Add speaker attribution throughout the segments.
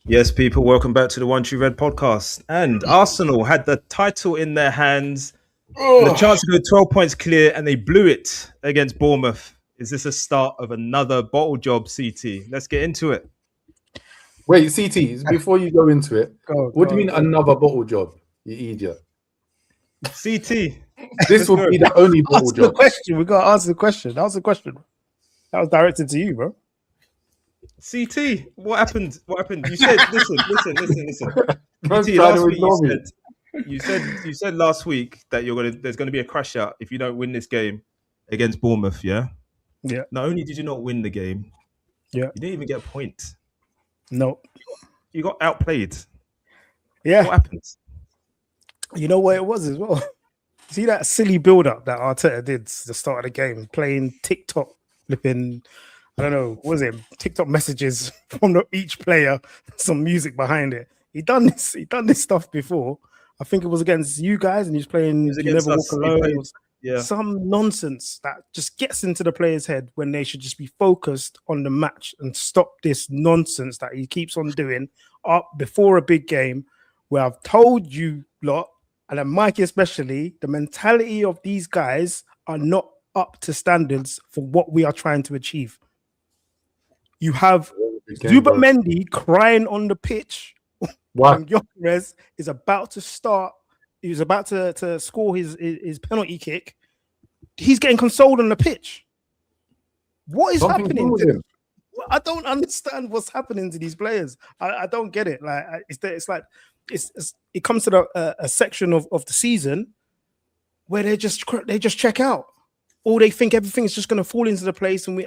Speaker 1: Yes, people, welcome back to the One True Red podcast. And Arsenal had the title in their hands and a chance to go 12 points clear, and they blew it against Bournemouth. Is this a start of another bottle job, CT? Let's get into it.
Speaker 2: Wait, CT, before you go into it, what do you mean another bottle job, you idiot?
Speaker 1: CT.
Speaker 2: This will be the only bottle job.
Speaker 3: We got to answer the question. That was the question. That was directed to you, bro.
Speaker 1: CT, what happened? You said, listen. CT, last week you said last week that there's gonna be a crash out if you don't win this game against Bournemouth, yeah?
Speaker 3: Yeah.
Speaker 1: Not only did you not win the game,
Speaker 3: yeah,
Speaker 1: you didn't even get a point.
Speaker 3: No.
Speaker 1: You got outplayed.
Speaker 3: Yeah.
Speaker 1: What happened?
Speaker 3: You know what it was as well? See that silly build-up that Arteta did at the start of the game, playing TikTok, flipping, I don't know, what was it? TikTok messages from each player, some music behind it. He done this stuff before. I think it was against you guys, and he was playing You Never Walk Alone. Some nonsense that just gets into the player's head when they should just be focused on the match and stop this nonsense that he keeps on doing up before a big game, where I've told you lot, and then Mikey especially, the mentality of these guys are not up to standards for what we are trying to achieve. You have Zubamendi crying on the pitch when Gyökeres is about to start. He was about to score his penalty kick. He's getting consoled on the pitch. What is happening to him? I don't understand what's happening to these players. I don't get it. Like it comes to a section of the season where they just check out, or they think everything's just going to fall into place, and we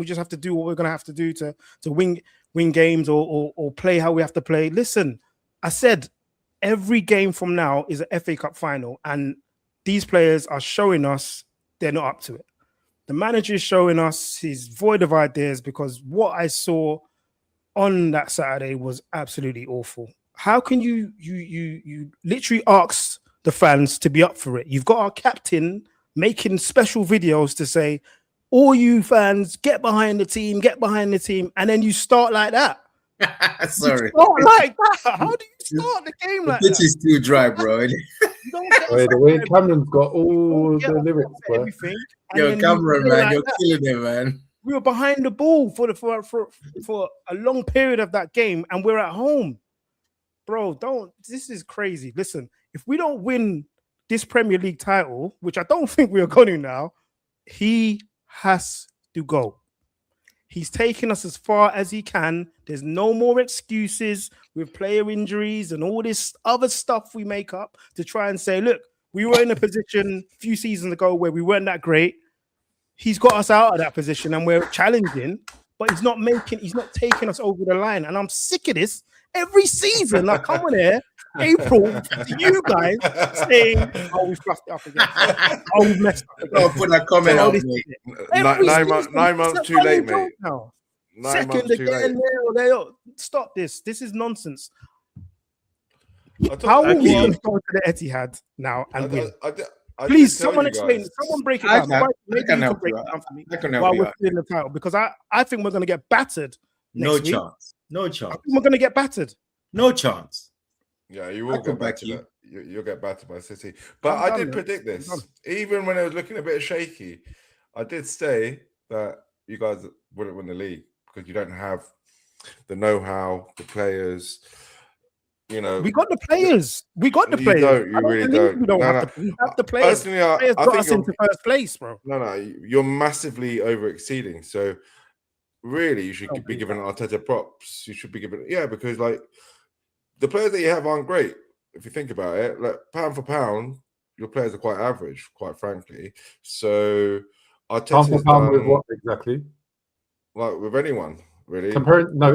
Speaker 3: just have to do what we're going to have to do to win games or play how we have to play. Listen, I said every game from now is an FA Cup final, and these players are showing us they're not up to it. The manager is showing us he's void of ideas, because what I saw on that Saturday was absolutely awful. How can you literally ask the fans to be up for it? You've got our captain making special videos to say, all you fans, get behind the team, and then you start like that.
Speaker 4: Sorry.
Speaker 3: Start like that. How do you start the game like that?
Speaker 4: The pitch is too dry, bro.
Speaker 2: The way Cameron's got all the lyrics,
Speaker 3: everything.
Speaker 4: Yo, Cameron, man, you're killing it, man.
Speaker 3: We were behind the ball for a long period of that game, and we're at home. Bro, this is crazy. Listen, if we don't win this Premier League title, which I don't think we are going to now, he has to go. He's taken us as far as he can. There's no more excuses with player injuries and all this other stuff we make up to try and say, look, we were in a position a few seasons ago where we weren't that great. He's got us out of that position and we're challenging, but he's not taking us over the line. And I'm sick of this. Every season, like, come on here, April, to you guys saying, "Oh, we fluffed it up again. Oh, we messed up again."
Speaker 4: Oh, put that comment out,
Speaker 5: mate. 9 months too late, mate.
Speaker 3: Second again, stop this. This is nonsense. How are we going to go to the Etihad now and win? Please, someone explain. Someone break it down. Maybe you can break it down for me while we're in the title, because I think we're going to get battered.
Speaker 4: No chance. No chance.
Speaker 3: We're going to get battered.
Speaker 4: No chance.
Speaker 5: Yeah, you will get battered. You'll get battered by City. But I did predict this. Even when it was looking a bit shaky, I did say that you guys wouldn't win the league because you don't have the know-how, the players. You know,
Speaker 3: we got the players. We
Speaker 5: really don't.
Speaker 3: We don't have the players.
Speaker 5: Personally,
Speaker 3: players
Speaker 5: I
Speaker 3: got
Speaker 5: think
Speaker 3: us into first place, bro.
Speaker 5: No, you're massively over-exceeding. So really, you should be given Arteta props. You should be given, because like the players that you have aren't great. If you think about it, like pound for pound, your players are quite average, quite frankly. So Arteta's
Speaker 2: pound for pound with what exactly?
Speaker 5: Like with anyone, really.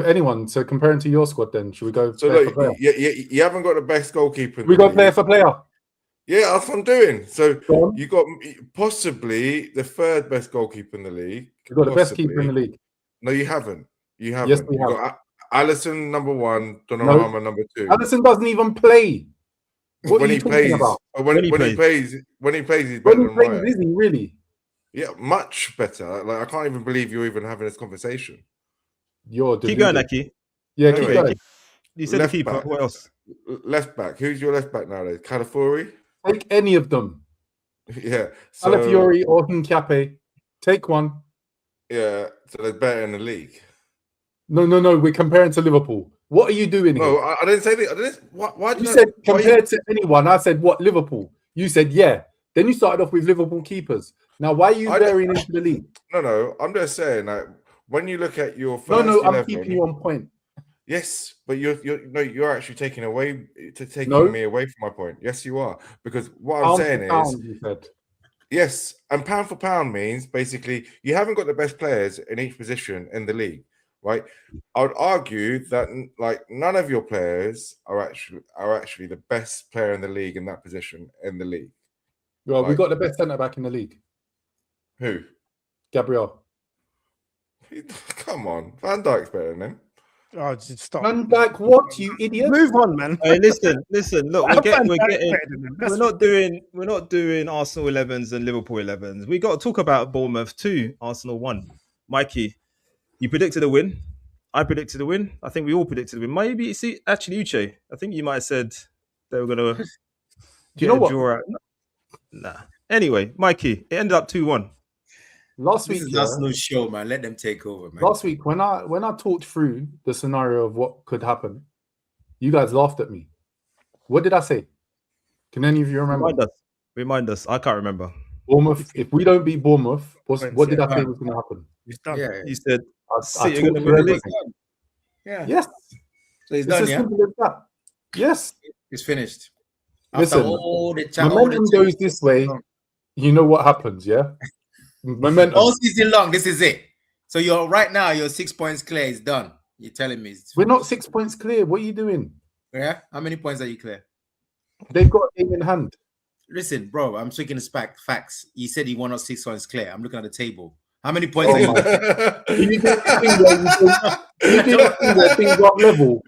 Speaker 2: Anyone. So comparing to your squad, then should we go?
Speaker 5: So look, you haven't got the best goalkeeper.
Speaker 2: We got player for player.
Speaker 5: Yeah, that's what I'm doing. So you got possibly the third best goalkeeper in the league.
Speaker 2: You got the best keeper in the league.
Speaker 5: No, you haven't.
Speaker 2: Yes, we have.
Speaker 5: Got Alisson number 1, Donnarumma number 2.
Speaker 2: Alisson doesn't even play.
Speaker 5: When he plays, he's better than Raya.
Speaker 2: Is he really?
Speaker 5: Yeah, much better. Like I can't even believe you're even having this conversation.
Speaker 2: You're
Speaker 1: keep going, Aki.
Speaker 2: Yeah, keep
Speaker 5: Anyway,
Speaker 2: going.
Speaker 1: You said the
Speaker 5: Left
Speaker 1: keeper.
Speaker 5: back.
Speaker 1: What else?
Speaker 5: Left back. Who's your left back nowadays? Calafiori?
Speaker 2: Take any of them.
Speaker 5: Yeah. So
Speaker 2: Calafiori or Hincapié. Take one.
Speaker 5: yeah. So they're better in the league.
Speaker 2: No. We're comparing to Liverpool. What are you doing here?
Speaker 5: No, I didn't say that. I didn't. Why
Speaker 2: You said compared to anyone. I said what, Liverpool? You said yeah. Then you started off with Liverpool keepers. Now why are you varying into the league?
Speaker 5: No. I'm just saying that when you look at your first
Speaker 2: No.
Speaker 5: 11,
Speaker 2: I'm keeping you on point.
Speaker 5: yes, but you're actually taking me away from my point. Yes, you are, because what I'm saying is,
Speaker 2: you said.
Speaker 5: yes, and pound for pound means basically you haven't got the best players in each position in the league, right? I would argue that like none of your players are actually the best player in the league in that position in the league.
Speaker 2: Well, we got the best centre back in the league.
Speaker 5: Who?
Speaker 2: Gabriel.
Speaker 5: Come on, Van Dijk's better than him.
Speaker 3: Oh, just stop.
Speaker 2: Van Dijk, what, you idiot?
Speaker 3: Move on, man.
Speaker 1: Hey, listen. Look, we're getting.
Speaker 3: We're
Speaker 1: We're not doing Arsenal 11s and Liverpool 11s. We got to talk about Bournemouth 2, Arsenal 1. Mikey, you predicted a win. I predicted a win. I think we all predicted a win. Maybe actually, Uche, I think you might have said they were going to.
Speaker 2: Do you know what?
Speaker 1: Draw out. Nah. Anyway, Mikey, it ended up 2-1.
Speaker 2: Last
Speaker 4: This
Speaker 2: week,
Speaker 4: is Arsenal's show, man. Let them take over, man.
Speaker 2: last week when I talked through the scenario of what could happen, you guys laughed at me. What did I say? Can any of you remember?
Speaker 1: Remind us. I can't remember.
Speaker 2: Bournemouth. If we don't beat Bournemouth, what did I say was going to happen?
Speaker 4: Yeah.
Speaker 1: You said
Speaker 2: I
Speaker 1: City are
Speaker 2: talked
Speaker 1: going to
Speaker 2: through
Speaker 1: win the league.
Speaker 2: everything.
Speaker 4: Yeah.
Speaker 2: Yes,
Speaker 4: So he's
Speaker 2: it's
Speaker 4: done,
Speaker 2: as
Speaker 4: yeah?
Speaker 2: simple as that. Yes.
Speaker 4: It's finished.
Speaker 2: Listen,
Speaker 4: After all the chat,
Speaker 2: momentum goes this way. You know what happens, yeah? Momentum.
Speaker 4: All season long, this is it. So you're 6 points clear. It's done. You're telling me.
Speaker 2: We're not 6 points clear. What are you doing?
Speaker 4: Yeah? How many points are you clear?
Speaker 2: They've got a game in hand.
Speaker 4: Listen, bro, I'm speaking the facts. You said he won us 6 points clear. I'm looking at the table. How many points are you?
Speaker 2: You do things up level.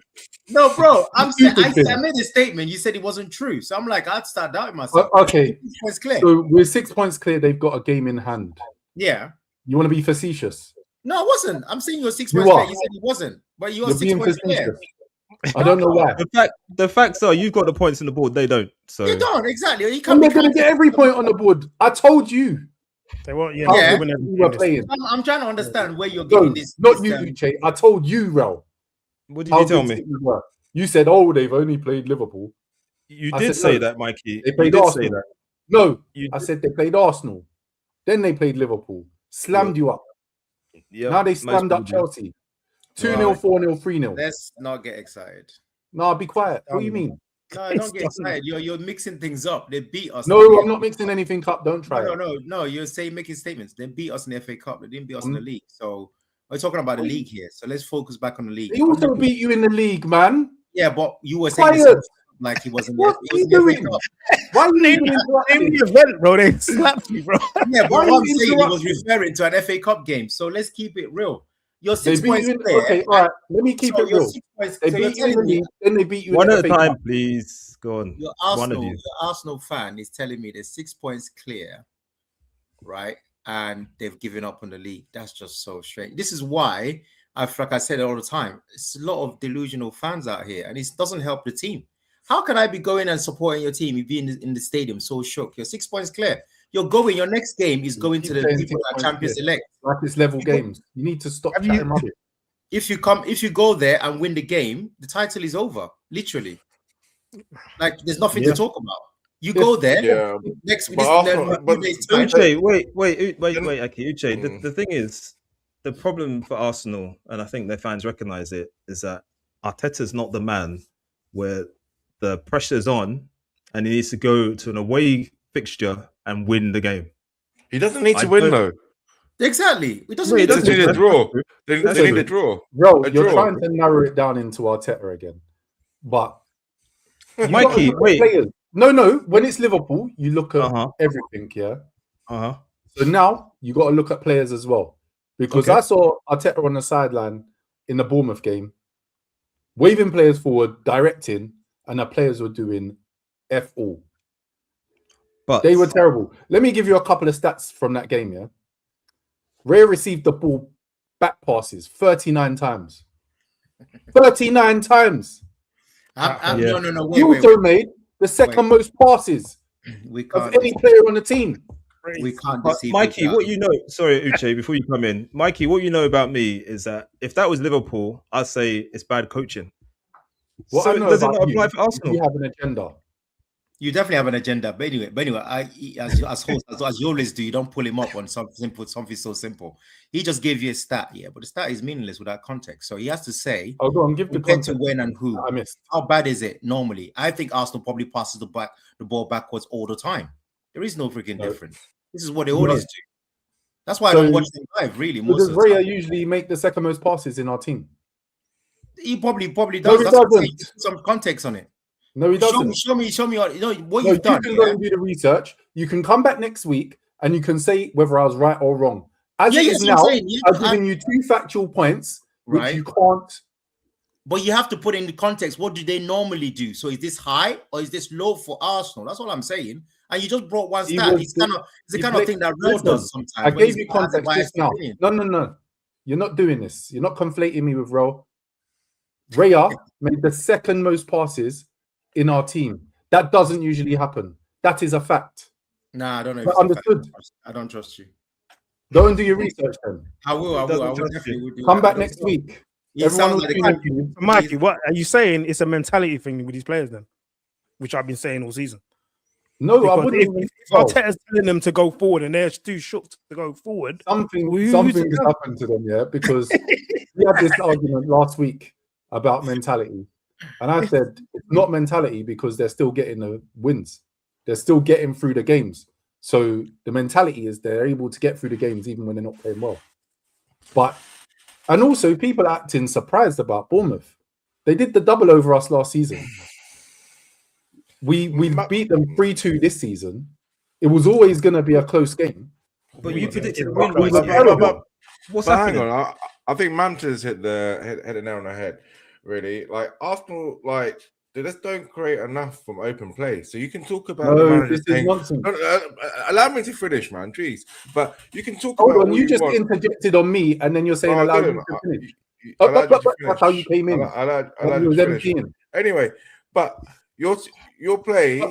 Speaker 4: No, bro. I'm saying I
Speaker 2: Stupid
Speaker 4: made a statement. You said it wasn't true. So I'm like, I'd start doubting myself.
Speaker 2: Okay.
Speaker 4: 6 points clear.
Speaker 2: So we're 6 points clear. They've got a game in hand.
Speaker 4: Yeah.
Speaker 2: You want to be facetious?
Speaker 4: No, I wasn't. I'm saying you're 6
Speaker 2: You
Speaker 4: points clear.
Speaker 2: are.
Speaker 4: You said it wasn't. But you're
Speaker 2: You're
Speaker 4: 6
Speaker 2: being
Speaker 4: points
Speaker 2: facetious.
Speaker 4: clear.
Speaker 2: I don't know why.
Speaker 1: The facts are you've got the points on the board. They don't. So
Speaker 4: You don't, exactly. You
Speaker 2: And
Speaker 4: can't
Speaker 2: they're
Speaker 4: be
Speaker 2: going to get every point on the board. I told you.
Speaker 3: They won't.
Speaker 2: How
Speaker 4: Yeah.
Speaker 2: good we were playing.
Speaker 4: I'm trying to understand where you're
Speaker 2: No,
Speaker 4: getting this.
Speaker 2: not you, Uche. I told you, Rel.
Speaker 1: what did you tell me?
Speaker 2: You said, "Oh, they've only played Liverpool."
Speaker 1: You
Speaker 2: I
Speaker 1: did
Speaker 2: said
Speaker 1: say
Speaker 2: no.
Speaker 1: that, Mikey.
Speaker 2: They
Speaker 1: You
Speaker 2: played
Speaker 1: did
Speaker 2: Arsenal.
Speaker 1: say that.
Speaker 2: No,
Speaker 1: You
Speaker 2: I said they played Arsenal. Then they played Liverpool. Slammed you up. Now they slammed up Chelsea. 2-0, 4-0, 3-0.
Speaker 4: Let's not get excited.
Speaker 2: No, be quiet. What do you mean?
Speaker 4: No, don't get excited. You're mixing things up. They beat us.
Speaker 2: No, I'm not mixing anything up. Don't try.
Speaker 4: No. You're saying making statements. They beat us in the FA Cup. They didn't beat us in the league. So we're talking about the league here. So let's focus back on the league.
Speaker 2: They also beat you in the league, man.
Speaker 4: Yeah, but you were saying
Speaker 2: Quiet.
Speaker 4: like he wasn't.
Speaker 2: What are you doing? Why are you
Speaker 3: Name the event, bro. They slapped you, bro.
Speaker 4: Yeah, but
Speaker 2: Why are
Speaker 4: what I'm
Speaker 2: you
Speaker 4: saying he was
Speaker 2: interrupting?
Speaker 4: referring to an FA Cup game. So let's keep it real. You're
Speaker 2: They
Speaker 4: 6
Speaker 2: beat
Speaker 4: points
Speaker 2: you.
Speaker 4: clear.
Speaker 2: Okay, all right. Let me keep
Speaker 4: So
Speaker 2: it
Speaker 4: you're
Speaker 2: real.
Speaker 4: 6 points.
Speaker 2: They
Speaker 4: So you're
Speaker 2: beat you in the
Speaker 4: telling me
Speaker 2: league. Then they beat you
Speaker 1: One
Speaker 2: in
Speaker 1: at
Speaker 2: the
Speaker 1: a
Speaker 2: FA
Speaker 1: time,
Speaker 2: Cup.
Speaker 1: please. Go on.
Speaker 4: Your
Speaker 1: One of you.
Speaker 4: Arsenal fan is telling me they're 6 points clear, right? And they've given up on the league. That's just so strange. This is why like I said all the time, it's a lot of delusional fans out here, and it doesn't help the team. How can I be going and supporting your team? You be in the stadium so shook. You're 6 points clear. You're going. Your next game is going to the people that are champions elect.
Speaker 2: Like it's level games. You need to stop
Speaker 3: Have
Speaker 2: chatting
Speaker 3: you-
Speaker 2: rubbish.
Speaker 4: If you go there and win the game, the title is over. Literally, like there's nothing to talk about. You go there.
Speaker 5: Yeah,
Speaker 4: Next
Speaker 5: but
Speaker 4: this
Speaker 5: Arsenal-
Speaker 4: next
Speaker 5: but-
Speaker 4: days time.
Speaker 1: Uche, wait, Aki, Uche. The thing is, the problem for Arsenal, and I think their fans recognise it, is that Arteta's not the man where the pressure's on and he needs to go to an away fixture and win the game.
Speaker 5: he doesn't need to
Speaker 1: I
Speaker 5: win
Speaker 1: don't-
Speaker 5: though.
Speaker 4: Exactly. It doesn't
Speaker 1: Wait,
Speaker 4: need
Speaker 5: They
Speaker 4: to
Speaker 5: just need a
Speaker 1: That's
Speaker 5: draw.
Speaker 1: true.
Speaker 5: They
Speaker 2: That's
Speaker 5: need
Speaker 2: true.
Speaker 5: a draw.
Speaker 2: Bro,
Speaker 5: A
Speaker 2: you're
Speaker 5: draw.
Speaker 2: trying to narrow it down into Arteta again. But you gotta
Speaker 1: Mikey,
Speaker 2: look at
Speaker 1: wait.
Speaker 2: players. No. When it's Liverpool, you look at
Speaker 1: Uh-huh.
Speaker 2: everything, yeah?
Speaker 1: Uh-huh.
Speaker 2: So now you got to look at players as well. Because
Speaker 1: Okay.
Speaker 2: I saw Arteta on the sideline in the Bournemouth game, waving players forward, directing, and the players were doing F all.
Speaker 1: But
Speaker 2: They were terrible. Let me give you a couple of stats from that game, yeah? Ray received the ball back passes 39 times. 39 times.
Speaker 1: Yeah.
Speaker 4: No.
Speaker 2: He also made the second most passes
Speaker 4: We
Speaker 2: of
Speaker 4: can't.
Speaker 2: any player on the team.
Speaker 4: We can't
Speaker 1: But
Speaker 4: deceive
Speaker 1: Mikey,
Speaker 4: people.
Speaker 1: what you know? Sorry, Uche. Before you come in, Mikey, what you know about me is that if that was Liverpool, I'd say it's bad coaching.
Speaker 2: What
Speaker 1: So
Speaker 2: I know
Speaker 1: does it
Speaker 2: about
Speaker 1: not
Speaker 2: you
Speaker 1: apply for
Speaker 2: is
Speaker 1: Arsenal?
Speaker 2: you have an agenda.
Speaker 4: You definitely have an agenda, but anyway, as host, as you always do, you don't pull him up on something so simple. He just gave you a stat, yeah, but the stat is meaningless without context. So he has to say,
Speaker 2: Oh, go on, give the
Speaker 4: compared to
Speaker 2: context
Speaker 4: when and who.
Speaker 2: I missed.
Speaker 4: How bad is it normally? I think Arsenal probably passes the ball backwards all the time. There is no freaking difference. This is what they always do. That's why I don't watch them live, really. Most
Speaker 2: Does
Speaker 4: of the time.
Speaker 2: Raya usually make the second most passes in our team?
Speaker 4: He probably does.
Speaker 2: No, he
Speaker 4: That's what I'm saying.
Speaker 2: doesn't.
Speaker 4: Put some context on it.
Speaker 2: No, he doesn't.
Speaker 4: Show me. You know what
Speaker 2: No,
Speaker 4: you've done.
Speaker 2: You can go and do the research. You can come back next week and you can say whether I was right or wrong. As it is now, I've given you 2 factual points, which you can't.
Speaker 4: But you have to put in the context. What do they normally do? So is this high or is this low for Arsenal? That's all I'm saying. And you just brought one stat. It's the kind of thing that Real does sometimes.
Speaker 2: I gave you context just now. No. You're not doing this. You're not conflating me with Real. Raya made the second most passes in our team. That doesn't usually happen. That is a fact.
Speaker 4: Nah, I don't know.
Speaker 2: If understood.
Speaker 4: I don't trust you.
Speaker 2: Go and do your research then.
Speaker 4: I will definitely do.
Speaker 2: Come back next week.
Speaker 3: Mikey, what are you saying? It's a mentality thing with these players then, which I've been saying all season.
Speaker 2: No,
Speaker 3: because
Speaker 2: I wouldn't.
Speaker 3: If Arteta's telling them to go forward and they're too shook to go forward,
Speaker 2: something has happened to them, yeah. Because we had this argument last week about mentality, and I said it's not mentality because they're still getting the wins, they're still getting through the games. So the mentality is they're able to get through the games even when they're not playing well. And also people acting surprised about Bournemouth. They did the double over us last season. We beat them 3-2 this season. It was always going to be a close game.
Speaker 1: But you predicted a win. What's happening?
Speaker 5: Hang on, I think Mamta's hit the nail on the head. Really, like Arsenal, like they just don't create enough from open play. So you can talk about the manager saying, allow me to finish, man. Jeez, but you can talk about.
Speaker 2: You just interjected on me, and then you're saying allow me to finish. That's how you came in.
Speaker 5: I allowed you to finish. Anyway, but your play,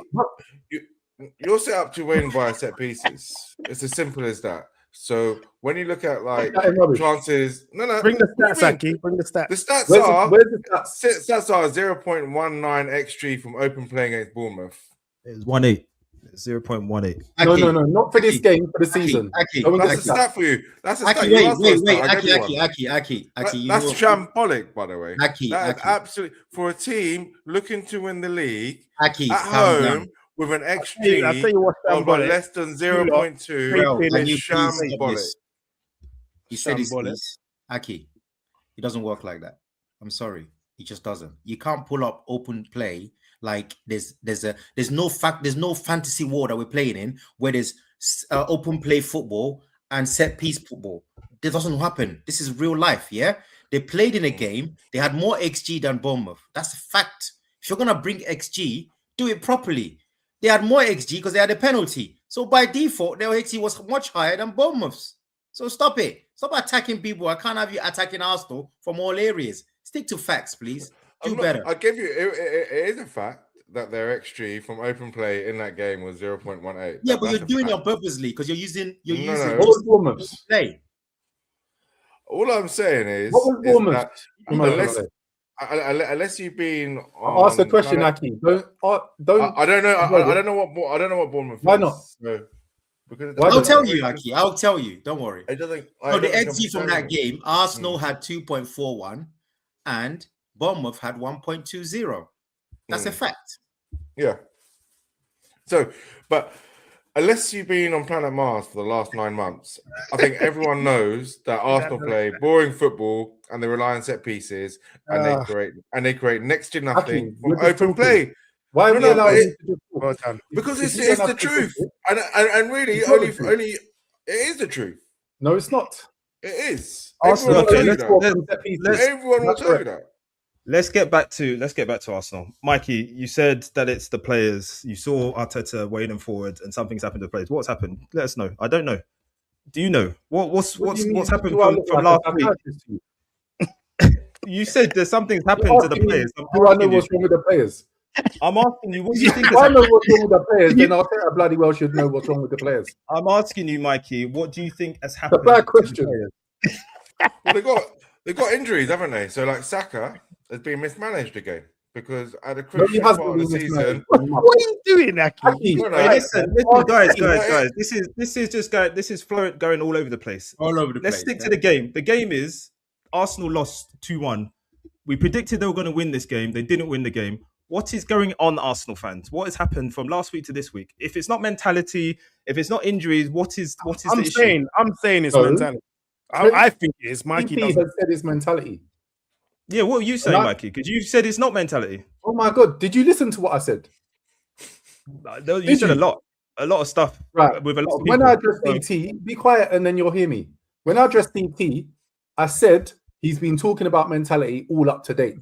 Speaker 5: you're set up to win via set pieces. It's as simple as that. So when you look at like chances,
Speaker 3: bring the stats, Aki. Bring the stats.
Speaker 5: The stats are 0.19 xG from open play against Bournemouth.
Speaker 1: It's 1.8. 0.18.
Speaker 2: No, not for this game, for the season.
Speaker 5: That's a stat for you. That's a stat.
Speaker 4: Aki.
Speaker 5: That's shambolic, by the way. That is absolutely for a team looking to win the league at home with an XG of less than 0.2. It's shambolic.
Speaker 4: He said it's Aki. It doesn't work like that. I'm sorry. It just doesn't. You can't pull up open play like there's no fantasy war that we're playing in where there's open play football and set piece football. This doesn't happen. This is real life. Yeah, they played in a game. They had more XG than Bournemouth. That's a fact. If you're gonna bring XG, do it properly. They had more XG because they had a penalty. So by default, their XG was much higher than Bournemouth's. So stop it. Stop attacking people. I can't have you attacking Arsenal from all areas. Stick to facts, please. Do better.
Speaker 5: I give you it is a fact that their XG from open play in that game was 0.18.
Speaker 4: Yeah, but you're doing it purposely because you're using
Speaker 2: play.
Speaker 5: All I'm saying is that unless you've been
Speaker 2: ask the question, Aki. Don't
Speaker 5: I don't know what Bournemouth.
Speaker 2: Why not?
Speaker 5: No.
Speaker 4: I'll tell you, Aki. I'll tell you. Don't worry.
Speaker 5: It doesn't.
Speaker 4: The XG from that game, Arsenal had 2.41 and Bournemouth had 1.20. That's a fact.
Speaker 5: Yeah. So, but unless you've been on planet Mars for the last 9 months, I think everyone knows that Arsenal play boring football and they rely on set pieces and they create next to nothing from open play.
Speaker 2: Why would you allow it?
Speaker 5: Because it's the truth, and really only it is the truth.
Speaker 2: No, it's not.
Speaker 5: It is.
Speaker 1: Arsenal.
Speaker 5: Everyone will tell you that.
Speaker 1: Let's get back to Arsenal. Mikey, you said that it's the players. You saw Arteta wading forward, and something's happened to the players. What's happened? Let us know. I don't know. Do you know what's happened from last week? You said there's something's happened to the players.
Speaker 2: Do I know what's wrong with the players?
Speaker 1: I'm asking you, what do you think?
Speaker 2: If I know what's wrong with the players, then Arteta bloody well should know what's wrong with the players.
Speaker 1: I'm asking you, Mikey, what do you think has
Speaker 2: It's a
Speaker 1: happened?
Speaker 2: bad question.
Speaker 5: Well, they've got injuries, haven't they? So like Saka has been mismanaged again because at a
Speaker 2: No, he
Speaker 5: crucial
Speaker 2: hasn't
Speaker 5: part of the
Speaker 2: been
Speaker 5: season.
Speaker 3: What are you doing, Aki?
Speaker 5: No, no,
Speaker 1: Hey, listen, guys.
Speaker 5: Yeah.
Speaker 1: This is just going all over the place.
Speaker 4: All over the
Speaker 1: Let's
Speaker 4: place.
Speaker 1: stick to the game. The game is Arsenal lost 2-1. We predicted they were going to win this game. They didn't win the game. What is going on, Arsenal fans? What has happened from last week to this week? If it's not mentality, if it's not injuries, what is the issue?
Speaker 3: I'm saying it's
Speaker 2: No.
Speaker 3: mentality. I think it is. Mikey
Speaker 2: CeeTee
Speaker 3: doesn't.
Speaker 2: has said his mentality.
Speaker 1: Yeah, what are you saying,
Speaker 2: And
Speaker 1: Mikey? Because you said it's not mentality.
Speaker 2: Oh my god, did you listen to what I said?
Speaker 1: You
Speaker 2: Did
Speaker 1: said
Speaker 2: you?
Speaker 1: a lot of stuff
Speaker 2: Right.
Speaker 1: with a lot of
Speaker 2: When
Speaker 1: people.
Speaker 2: I address CeeTee, be quiet and then you'll hear me. When I address CeeTee, I said he's been talking about mentality all up to date.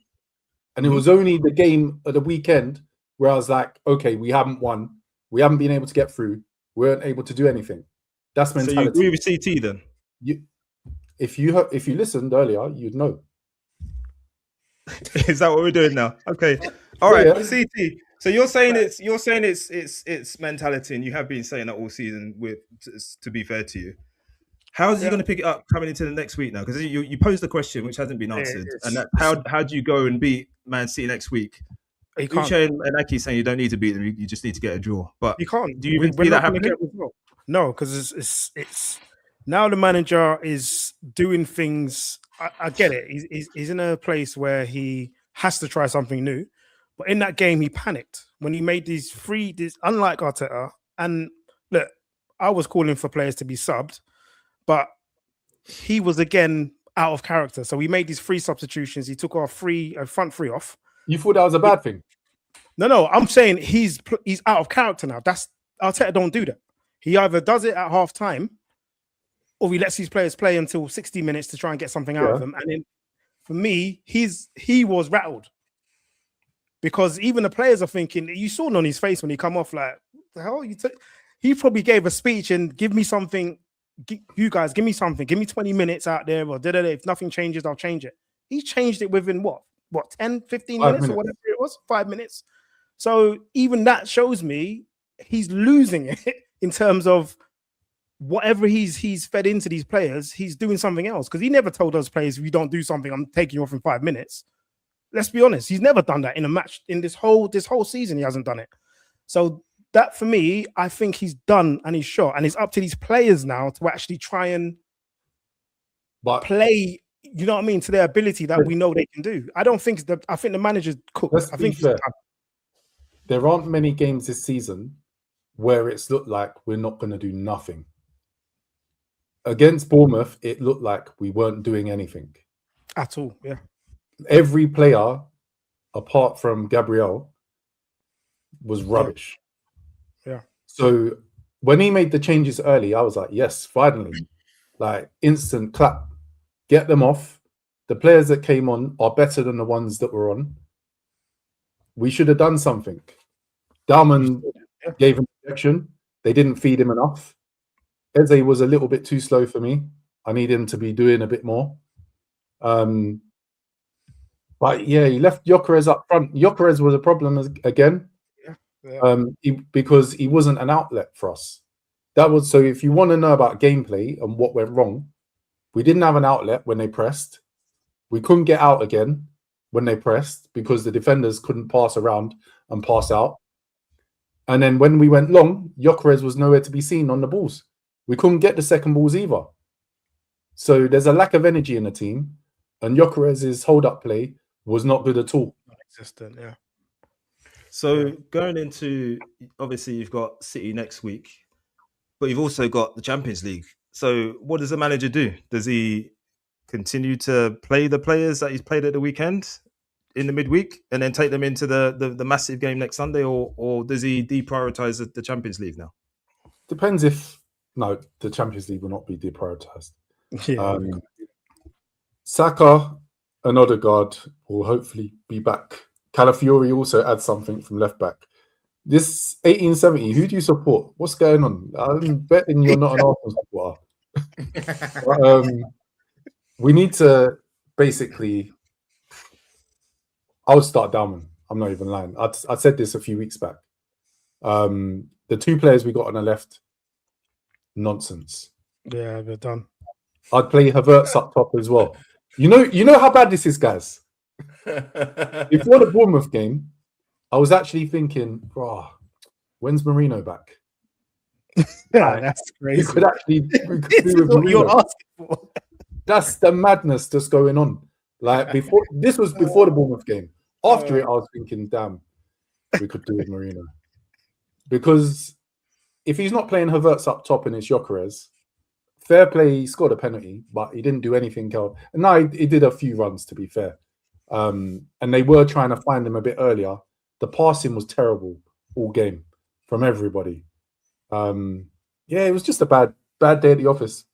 Speaker 2: And it was only the game of the weekend where I was like, okay, we haven't won. We haven't been able to get through. We weren't able to do anything. That's
Speaker 1: So you
Speaker 2: mentality.
Speaker 1: agree with CT then?
Speaker 2: If you listened earlier, you'd know.
Speaker 1: Is that what we're doing now? Okay. All right,
Speaker 2: Yeah.
Speaker 1: CT. So you're saying it's mentality, and you have been saying that all season. To be fair to you, how is he going to pick it up coming into the next week now? Because you posed the question which hasn't been answered, and that how do you go and beat Man City next week? Uche and Aki saying you don't need to beat them, you just need to get a draw. But
Speaker 3: You can't.
Speaker 1: do you even see that happening?
Speaker 3: No, because it's now the manager is doing things. I get it. He's in a place where he has to try something new. But in that game, he panicked when he made these unlike Arteta. And look, I was calling for players to be subbed, but he was again out of character. So he made these 3 substitutions. He took our front 3 off.
Speaker 2: You thought that was a bad thing?
Speaker 3: No, I'm saying he's out of character now. That's Arteta don't do that. He either does it at half time or he lets his players play until 60 minutes to try and get something out of them. And then for me, he was rattled. Because even the players are thinking, you saw it on his face when he come off, like, the hell? He probably gave a speech and give me something. You guys, give me something. Give me 20 minutes out there. Or if nothing changes, I'll change it. He changed it within what 10, 15 minutes or whatever it was, 5 minutes. So even that shows me he's losing it in terms of whatever he's fed into these players, he's doing something else. Because he never told those players, if you don't do something, I'm taking you off in 5 minutes. Let's be honest, he's never done that in a match. In this whole season, he hasn't done it. So that for me, I think he's done and he's shot. And it's up to these players now to actually try and play, you know what I mean, to their ability that we know they can do. I think the manager's cooked. I think he's done.
Speaker 2: There aren't many games this season where it's looked like we're not going to do nothing. Against Bournemouth, it looked like we weren't doing anything.
Speaker 3: At all, yeah.
Speaker 2: Every player, apart from Gabriel, was rubbish.
Speaker 3: Yeah.
Speaker 2: So when he made the changes early, I was like, yes, finally. Like, instant clap. Get them off. The players that came on are better than the ones that were on. We should have done something. Dalman gave him protection. They didn't feed him enough. Eze was a little bit too slow for me. I need him to be doing a bit more. But yeah, he left Gyökeres up front. Gyökeres was a problem again, because he wasn't an outlet for us. That was so. If you want to know about gameplay and what went wrong, we didn't have an outlet when they pressed. We couldn't get out again when they pressed because the defenders couldn't pass around and pass out. And then when we went long, Gyökeres was nowhere to be seen on the balls. We couldn't get the second balls either. So there's a lack of energy in the team, and Gyökeres' hold-up play was not good at all.
Speaker 3: Non-existent, yeah.
Speaker 1: So going into, obviously you've got City next week, but you've also got the Champions League. So what does the manager do? Does he continue to play the players that he's played at the weekend in the midweek and then take them into the massive game next Sunday, or does he deprioritize the Champions League now?
Speaker 2: Depends if... No, the Champions League will not be deprioritized.
Speaker 3: Yeah.
Speaker 2: Saka and Odegaard will hopefully be back. Calafiori also adds something from left back. This 1870, who do you support? What's going on? I'm betting you're not an Arsenal supporter. We need to basically I would start Dalman. I'm not even lying. I said this a few weeks back. The 2 players we got on the left, nonsense.
Speaker 3: Yeah, we're done.
Speaker 2: I'd play Havertz up top as well. You know how bad this is, guys. Before the Bournemouth game, I was actually thinking, when's Marino back?
Speaker 3: Yeah, that's crazy.
Speaker 2: We could
Speaker 3: This
Speaker 2: do
Speaker 3: is
Speaker 2: with
Speaker 3: what you're
Speaker 2: Marino.
Speaker 3: asking for.
Speaker 2: That's the madness that's going on. Like this was before the Bournemouth game. After it, I was thinking, damn, we could do with Marino. Because if he's not playing Havertz up top and it's Gyökeres, fair play, he scored a penalty, but he didn't do anything else. And no, he did a few runs, to be fair. And they were trying to find him a bit earlier. The passing was terrible all game from everybody. It was just a bad day at the office.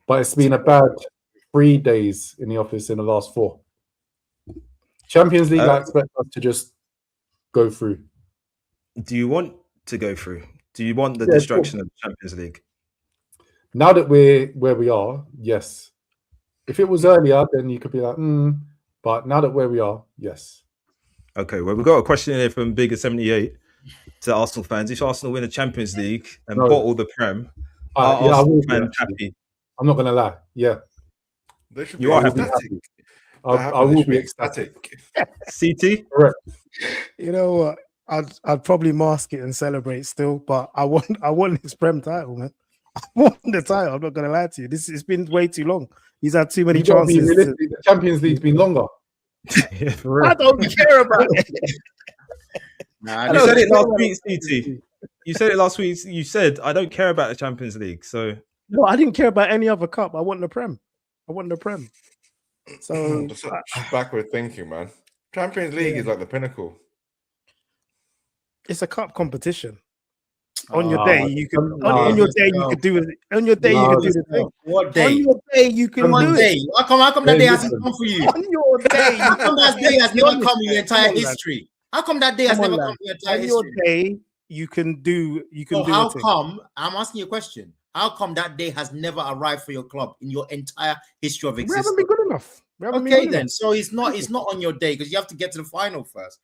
Speaker 2: But it's been a bad 3 days in the office in the last 4. Champions League, I expect us to just go through.
Speaker 1: Do you want to go through? Do you want the distraction of the Champions League?
Speaker 2: Now that we're where we are, yes. If it was earlier, then you could be like, But now that where we are, yes.
Speaker 1: Okay, well, we've got a question here from Bigger78 to Arsenal fans. If Arsenal win the Champions League and bottle the Prem, are Arsenal fans happy?
Speaker 2: I'm not going to lie. Yeah.
Speaker 5: They should
Speaker 1: You are happy.
Speaker 2: I will be ecstatic.
Speaker 1: CeeTee?
Speaker 2: Correct.
Speaker 3: You know what? I'd probably mask it and celebrate still, but I want this Prem title, man. I want the title. I'm not gonna lie to you. It's been way too long. He's had too many chances.
Speaker 2: The Champions League's been longer.
Speaker 1: Yeah, for real.
Speaker 3: I don't care about it.
Speaker 1: You said it last week, CeeTee. You said it last week. You said, I don't care about the Champions League. So
Speaker 3: no, I didn't care about any other cup. I want the Prem. So
Speaker 5: such backward thinking, man. Champions League is like the pinnacle.
Speaker 3: It's a cup competition. On your day, you can. On your day, you could do it. On your day, you can do the thing.
Speaker 4: What day?
Speaker 3: On your day, you can do it.
Speaker 4: How come that day hasn't come for you?
Speaker 3: On your day,
Speaker 4: How come that day has never come in your entire history? How come that day has never come in your entire
Speaker 3: on your
Speaker 4: history?
Speaker 3: day, you can do. You can
Speaker 4: So
Speaker 3: do.
Speaker 4: how
Speaker 3: a thing.
Speaker 4: come? I'm asking you a question. How come that day has never arrived for your club in your entire history of
Speaker 3: We
Speaker 4: existence?
Speaker 3: haven't been good enough.
Speaker 4: Okay, then. So it's not on your day because you have to get to the final first.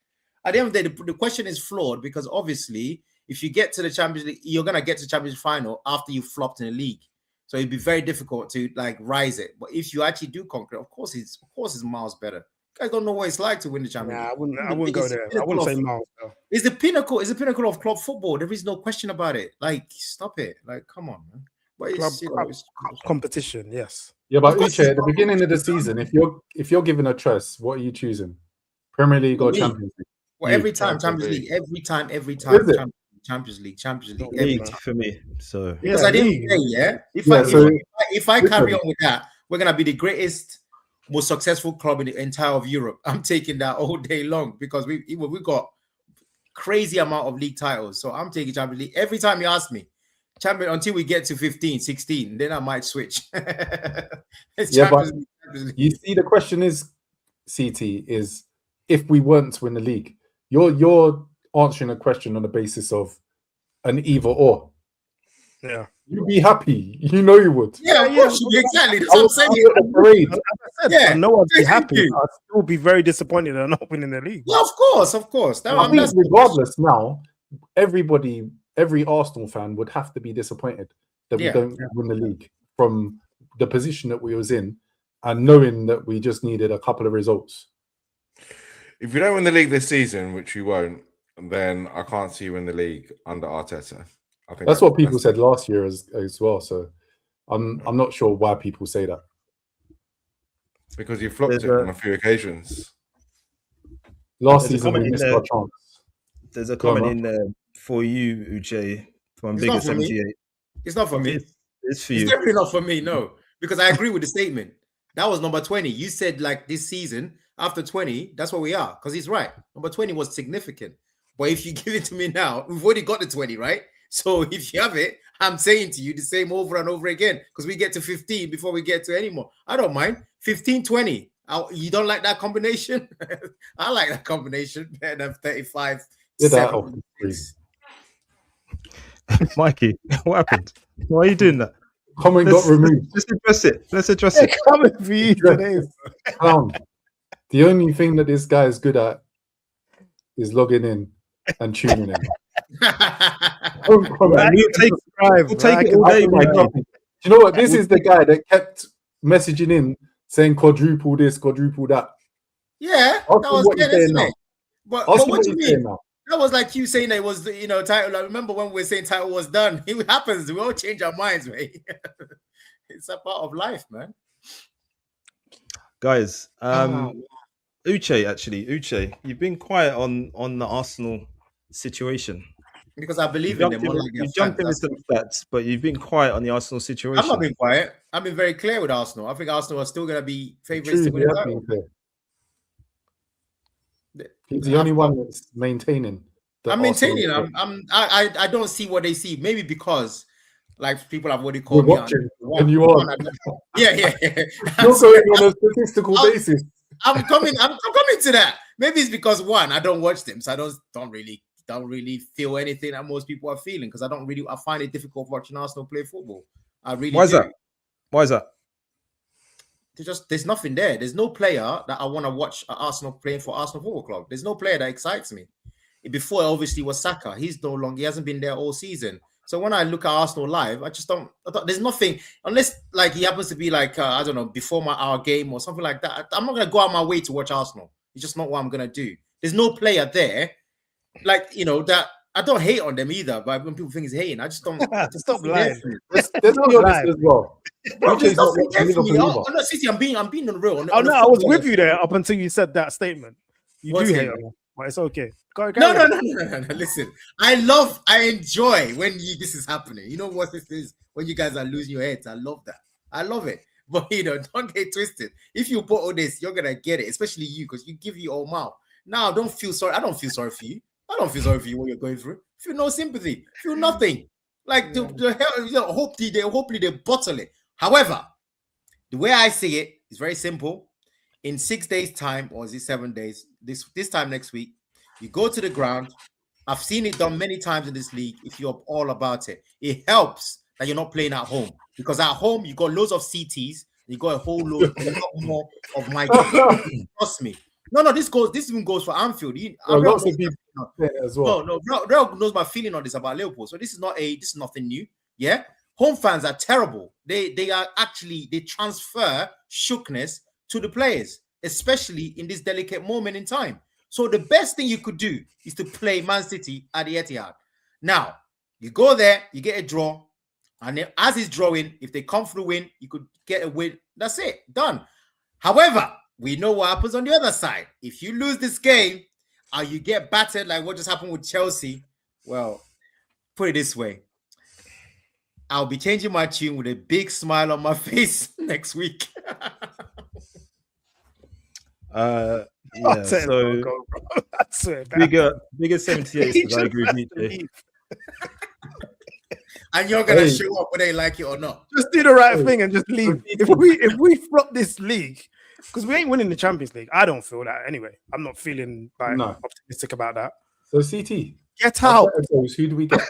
Speaker 4: At the end of the day, the question is flawed because obviously, if you get to the Champions League, you're gonna get to the Champions League final after you flopped in the league. So it'd be very difficult to like rise it. But if you actually do conquer, of course it's miles better. You guys don't know what it's like to win the Champions League.
Speaker 3: I wouldn't go there. I wouldn't say miles.
Speaker 4: It's the pinnacle. It's the pinnacle of club football. There is no question about it. Like, stop it. Like, come on, man. But it's,
Speaker 3: Club competition, yes.
Speaker 2: Yeah, but Uche, at the beginning of the season, if you're given a choice, what are you choosing? Premier League or Champions League?
Speaker 4: Well, every time Champions League, every time Champions League, every time
Speaker 1: for me. So
Speaker 4: because I didn't say, if I carry on with that, we're gonna be the greatest, most successful club in the entire of Europe. I'm taking that all day long because we got crazy amount of league titles. So I'm taking Champions League every time you ask me. Champion until we get to 15, 16, then I might switch.
Speaker 2: But you see, the question is, CeeTee, is if we weren't to win the league, you're answering a question on the basis of an either or.
Speaker 3: Yeah,
Speaker 2: you'd be happy. You know you would.
Speaker 4: Yeah, exactly. That's what I'm saying.
Speaker 3: I know I'd be happy. I'd still be very disappointed at not winning the league.
Speaker 4: Yeah, of course.
Speaker 2: I think regardless, now every Arsenal fan would have to be disappointed that we don't win the league from the position that we was in and knowing that we just needed a couple of results.
Speaker 5: If you don't win the league this season, which you won't, then I can't see you win the league under Arteta. I think
Speaker 2: that's what people said last year as well. So I'm not sure why people say that.
Speaker 5: Because you flopped it on a few occasions.
Speaker 2: Last season we missed our chance.
Speaker 1: There's a comment in there for you, Uche, from Bigger 78.
Speaker 4: It's not for me.
Speaker 1: It's for you.
Speaker 4: It's definitely not for me, no. Because I agree with the statement. That was number 20. You said like this season, after 20, that's what we are. Because he's right. Number 20 was significant. But if you give it to me now, we've already got the 20, right? So if you have it, I'm saying to you the same over and over again. Because we get to 15 before we get to any more. I don't mind. 15, 20. You don't like that combination? I like that combination better than 35.
Speaker 1: Mikey, what happened? Why are you doing that?
Speaker 2: Comment got removed.
Speaker 1: Let's address it.
Speaker 3: Coming for you today.
Speaker 2: The only thing that this guy is good at is logging in and tuning in. Don't comment.
Speaker 1: And we'll take it all
Speaker 2: I
Speaker 1: day,
Speaker 2: can do
Speaker 1: Mikey.
Speaker 2: nothing. Do you know what? This is the guy that kept messaging in saying quadruple this, quadruple that.
Speaker 4: Yeah,
Speaker 2: Ask
Speaker 4: that
Speaker 2: him
Speaker 4: was
Speaker 2: what he's
Speaker 4: good,
Speaker 2: saying
Speaker 4: isn't
Speaker 2: now.
Speaker 4: it? But
Speaker 2: Ask him
Speaker 4: what
Speaker 2: what
Speaker 4: do you
Speaker 2: he's
Speaker 4: mean?
Speaker 2: saying now.
Speaker 4: That was like you saying that it was the title. I remember when we were saying title was done. It happens. We all change our minds, mate. It's a part of life, man.
Speaker 1: Guys, Uche, you've been quiet on the Arsenal situation.
Speaker 4: Because I believe in them.
Speaker 1: You jumped in with some stats, but you've been quiet on the Arsenal situation.
Speaker 4: I'm not being quiet. I've been very clear with Arsenal. I think Arsenal are still going to be favourites to win the title.
Speaker 2: He's the only one that's maintaining.
Speaker 4: I'm maintaining. I don't see what they see. Maybe because, like, people have already called me out.
Speaker 2: And you are.
Speaker 4: Yeah.
Speaker 2: You're going on a statistical basis.
Speaker 4: I'm coming to that. Maybe it's because one, I don't watch them, so I don't really feel anything that most people are feeling because I find it difficult watching Arsenal play football. I really.
Speaker 1: Why is that?
Speaker 4: There's nothing there. There's no player that I want to watch Arsenal playing for Arsenal Football Club. There's no player that excites me. Before, obviously, was Saka. He hasn't been there all season. So when I look at Arsenal live, there's nothing, unless like he happens to be like, I don't know, before our game or something like that. I'm not going to go out my way to watch Arsenal. It's just not what I'm going to do. There's no player there, like, that I don't hate on them either, but when people think it's hating, I just don't.
Speaker 3: Stop lying.
Speaker 2: There's no honest as well.
Speaker 4: There's nothing there for me. No, CeeTee, I'm being unreal.
Speaker 3: I was with you there up until you said that statement. You do hate on them, but it's okay. No.
Speaker 4: Listen, I enjoy when this is happening. You know what this is? When you guys are losing your heads. I love that. I love it. But don't get twisted. If you put all this, you're gonna get it, especially you, because you give your all mouth. Now, don't feel sorry. I don't feel sorry for you. I don't feel sorry for you what you're going through. Feel no sympathy. Feel nothing. Like the hell, hopefully they bottle it. However, the way I see it is very simple. In 6 days' time, or is it 7 days? This time next week, you go to the ground. I've seen it done many times in this league. If you're all about it, it helps that you're not playing at home, because at home you got loads of CTs. You got a lot more of my game. Trust me. No, this even goes for Anfield.
Speaker 2: Lots of people as well.
Speaker 4: No, Real knows my feeling on this about Liverpool. So this is nothing new. Yeah, home fans are terrible. They transfer shookness to the players, especially in this delicate moment in time. So the best thing you could do is to play Man City at the Etihad. Now you go there, you get a draw, and then as it's drawing, if they come for the win, you could get a win. That's it, done. However, we know what happens on the other side. If you lose this game and you get battered like what just happened with Chelsea, well, put it this way. I'll be changing my tune with a big smile on my face next week.
Speaker 1: Yeah, so bigger 78. I agree with you.
Speaker 4: And you're gonna show up whether they like it or not.
Speaker 3: Just do the right thing and just leave. If we flop this league, because we ain't winning the Champions League, I don't feel that anyway. I'm not feeling optimistic about that.
Speaker 2: So CT,
Speaker 3: get out.
Speaker 2: Who do we get?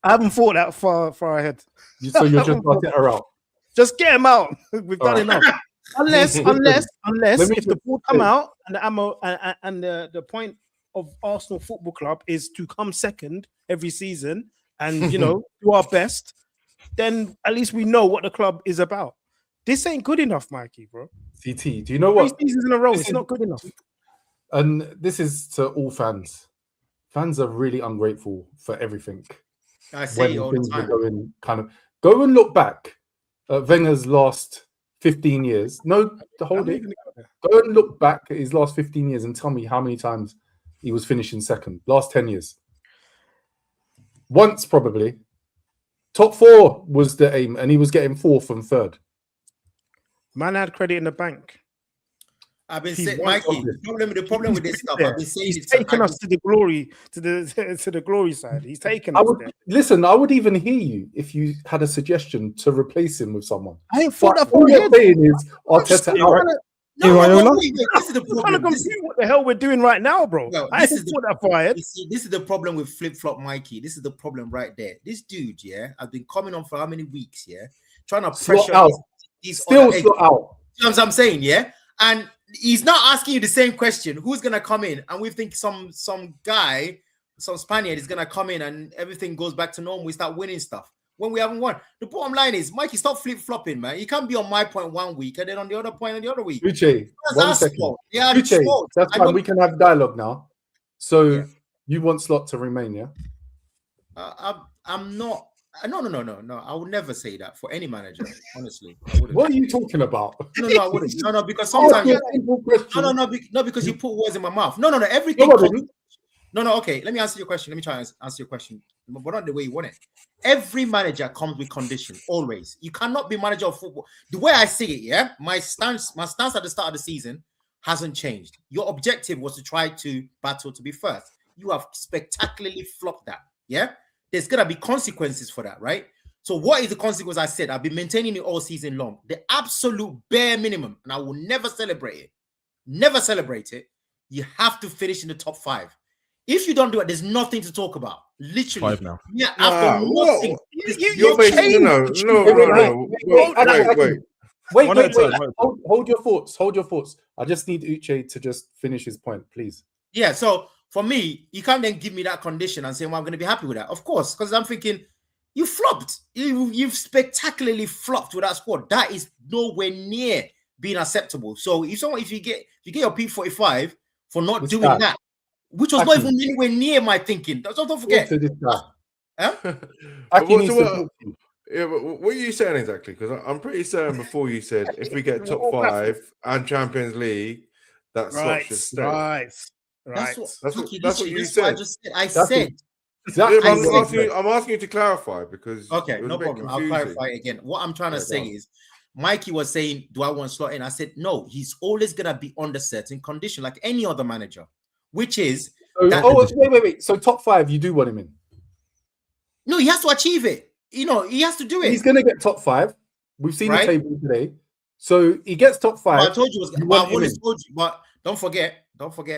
Speaker 3: I haven't thought that far ahead.
Speaker 2: So you're just Arteta out.
Speaker 3: Just get him out. We've done enough. Unless if the ball come out and the ammo and the point of Arsenal Football Club is to come second every season and do our best, then at least we know what the club is about. This ain't good enough, Mikey, bro.
Speaker 2: CT, do you know what?
Speaker 3: 3 seasons in a row, it's not good enough.
Speaker 2: And this is to all fans. Fans are really ungrateful for everything.
Speaker 4: I say it all the time.
Speaker 2: Go and look back at Wenger's last 15 years. No, hold it. Go and look back at his last 15 years and tell me how many times he was finishing second. Last 10 years. Once, probably. Top 4 was the aim, and he was getting 4th and 3rd.
Speaker 3: Man had credit in the bank.
Speaker 4: I've been saying, Mikey, the problem with this stuff, I've been saying
Speaker 3: he's taken us to the glory, to the glory side. He's taken us there.
Speaker 2: Listen, I would even hear you if you had a suggestion to replace him with someone.
Speaker 3: I ain't thought that
Speaker 2: all you're saying is Arteta out.
Speaker 4: This is the problem.
Speaker 3: What the hell we're doing right now, bro? I ain't thought that far ahead.
Speaker 4: This is the problem with flip-flop Mikey. This is the problem right there. This dude, I've been coming on for how many weeks, trying to pressure
Speaker 2: out.
Speaker 4: These
Speaker 2: still
Speaker 4: out.
Speaker 2: Slot out.
Speaker 4: You know what I'm saying, And he's not asking you the same question. Who's gonna come in? And we think some guy, some Spaniard is gonna come in and everything goes back to normal. We start winning stuff when we haven't won. The bottom line is, Mikey, stop flip-flopping, man. You can't be on my point one week and then on the other point on the other week.
Speaker 2: Uche, one second.
Speaker 4: Yeah,
Speaker 2: Uche, that's fine. We can have dialogue now. So you want Slot to remain, yeah?
Speaker 4: I'm not. No. I would never say that for any manager. Honestly,
Speaker 2: what are you talking about?
Speaker 4: No, I wouldn't. No, because sometimes. No, because you put words in my mouth. No. Everything. No. Okay, let me answer your question. Let me try and answer your question, but not the way you want it. Every manager comes with condition. Always, you cannot be manager of football. The way I see it, yeah, my stance at the start of the season hasn't changed. Your objective was to try to battle to be first. You have spectacularly flopped that. Yeah. There's going to be consequences for that, right? So what is the consequence? I said, I've been maintaining it all season long. The absolute bare minimum, and I will never celebrate it. Never celebrate it. You have to finish in the top 5. If you don't do it, there's nothing to talk about. Literally.
Speaker 1: 5 now.
Speaker 4: Yeah, after nothing.
Speaker 5: You're basically, no.
Speaker 2: Wait. Hold your thoughts. I just need Uche to just finish his point, please.
Speaker 4: Yeah, so for me, you can't then give me that condition and say, well, I'm going to be happy with that. Of course, because I'm thinking, you flopped. You've spectacularly flopped with that squad. That is nowhere near being acceptable. So if you get your P45 for not doing that, which was not even anywhere near my thinking. Don't forget.
Speaker 5: But what are you saying exactly? Because I'm pretty certain before you said if we get top 5 and Champions League, that slot should stay.
Speaker 4: Right.
Speaker 5: That's what you said.
Speaker 4: I said.
Speaker 5: I'm asking you to clarify because
Speaker 4: no problem. I'll clarify again. What I'm trying to say is, Mikey was saying, "Do I want Slot in?" I said, "No. He's always gonna be under certain condition, like any other manager, which is."
Speaker 2: Wait. So top 5, you do want him in?
Speaker 4: No, he has to achieve it. He has to do it.
Speaker 2: He's gonna get top 5. We've seen the table today. So he gets top 5.
Speaker 4: I told you but don't forget.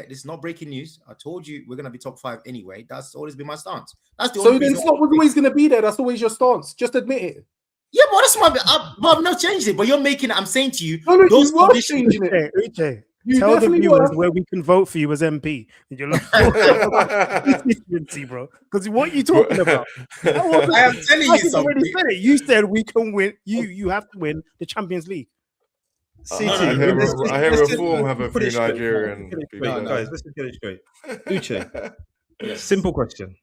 Speaker 4: This is not breaking news. I told you we're gonna be top 5 anyway. That's always been my stance. That's the only reason.
Speaker 2: Slot was always gonna be there. That's always your stance. Just admit it.
Speaker 4: Yeah, but that's I've not changed it. But you're making it. I'm saying to you,
Speaker 2: those conditions.
Speaker 3: Uche, tell the viewers where we can vote for you as MP. And you're like, bro. Because what are you talking about?
Speaker 4: I am telling you something.
Speaker 3: You said we can win. You have to win the Champions League.
Speaker 5: CeeTee, I hear Reform have a few Nigerian people.
Speaker 1: Guys, let's just get it straight. Uche, simple question.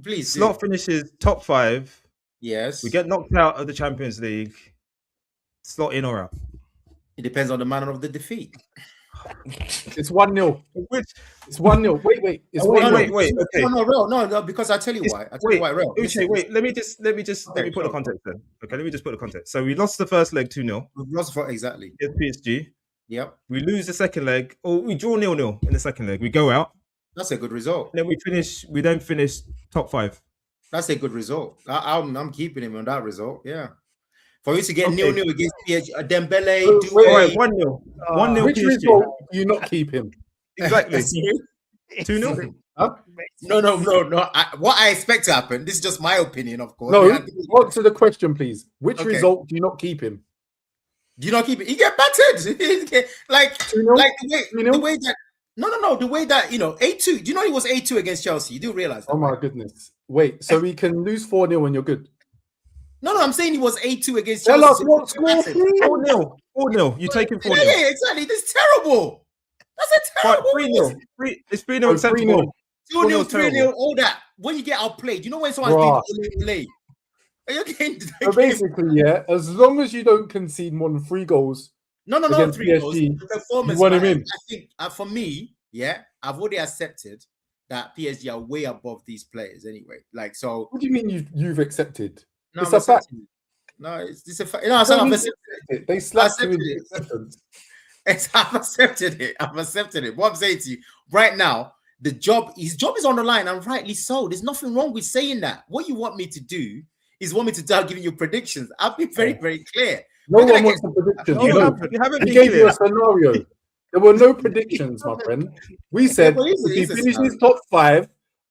Speaker 4: Please.
Speaker 1: Slot finishes top 5.
Speaker 4: Yes.
Speaker 1: We get knocked out of the Champions League. Slot in or out?
Speaker 4: It depends on the manner of the defeat.
Speaker 2: It's 1-0. It's 1-0. Wait. It's
Speaker 1: wait. Okay.
Speaker 4: No, because I tell you why. Real.
Speaker 1: Uche, wait. Let me put the context then. Okay, let me just put the context. So we lost the first leg 2-0.
Speaker 4: We've lost for exactly.
Speaker 1: Against PSG.
Speaker 4: Yep.
Speaker 1: We lose the second leg, or we draw 0-0 in the second leg. We go out.
Speaker 4: That's a good result.
Speaker 1: Then we then finish top 5.
Speaker 4: That's a good result. I'm keeping him on that result. Yeah. For you to get 0-0 against PSG, Dembele,
Speaker 1: 1-0. 1-0
Speaker 2: Which
Speaker 1: PSG.
Speaker 2: result do you not keep him?
Speaker 1: Exactly. 2-0.
Speaker 4: Huh? No. What I expect to happen, this is just my opinion, of course.
Speaker 2: No, answer the question, please. Which result do you not keep him?
Speaker 4: Do you not keep it? He get battered. The way that. No. The way that 8-2. Do you know he was 8-2 against Chelsea? You do realize that?
Speaker 2: Oh my goodness! Wait, so we can lose 4-0 and you're good?
Speaker 4: No. I'm saying he was 8-2 against Chelsea. Tell us
Speaker 2: what score, please.
Speaker 1: 4-0. You take him 4-0.
Speaker 4: Yeah, exactly. That's terrible. That's a terrible.
Speaker 1: 3-0. It's 3-0 acceptable.
Speaker 4: 2-0, 3-0, all that. When you get outplayed, you know when someone's being played.
Speaker 2: So basically, as long as you don't concede more than 3 goals.
Speaker 4: No, 3 goals.
Speaker 2: You want him in.
Speaker 4: I think for me, I've already accepted that PSG are way above these players anyway. Like, so.
Speaker 2: What do you mean you've accepted?
Speaker 4: No,
Speaker 2: it's a fact.
Speaker 4: No, it's a fact. No, I've accepted
Speaker 2: it. They slapped you in the acceptance.
Speaker 4: I've accepted it. What I'm saying to you right now, his job is on the line, and rightly so. There's nothing wrong with saying that. What you want me to do is start giving you predictions. I've been very, very clear.
Speaker 2: No one wants a prediction.
Speaker 1: You haven't been
Speaker 2: gave
Speaker 1: clear.
Speaker 2: you a scenario. There were no predictions, my friend. We said if he finishes top 5,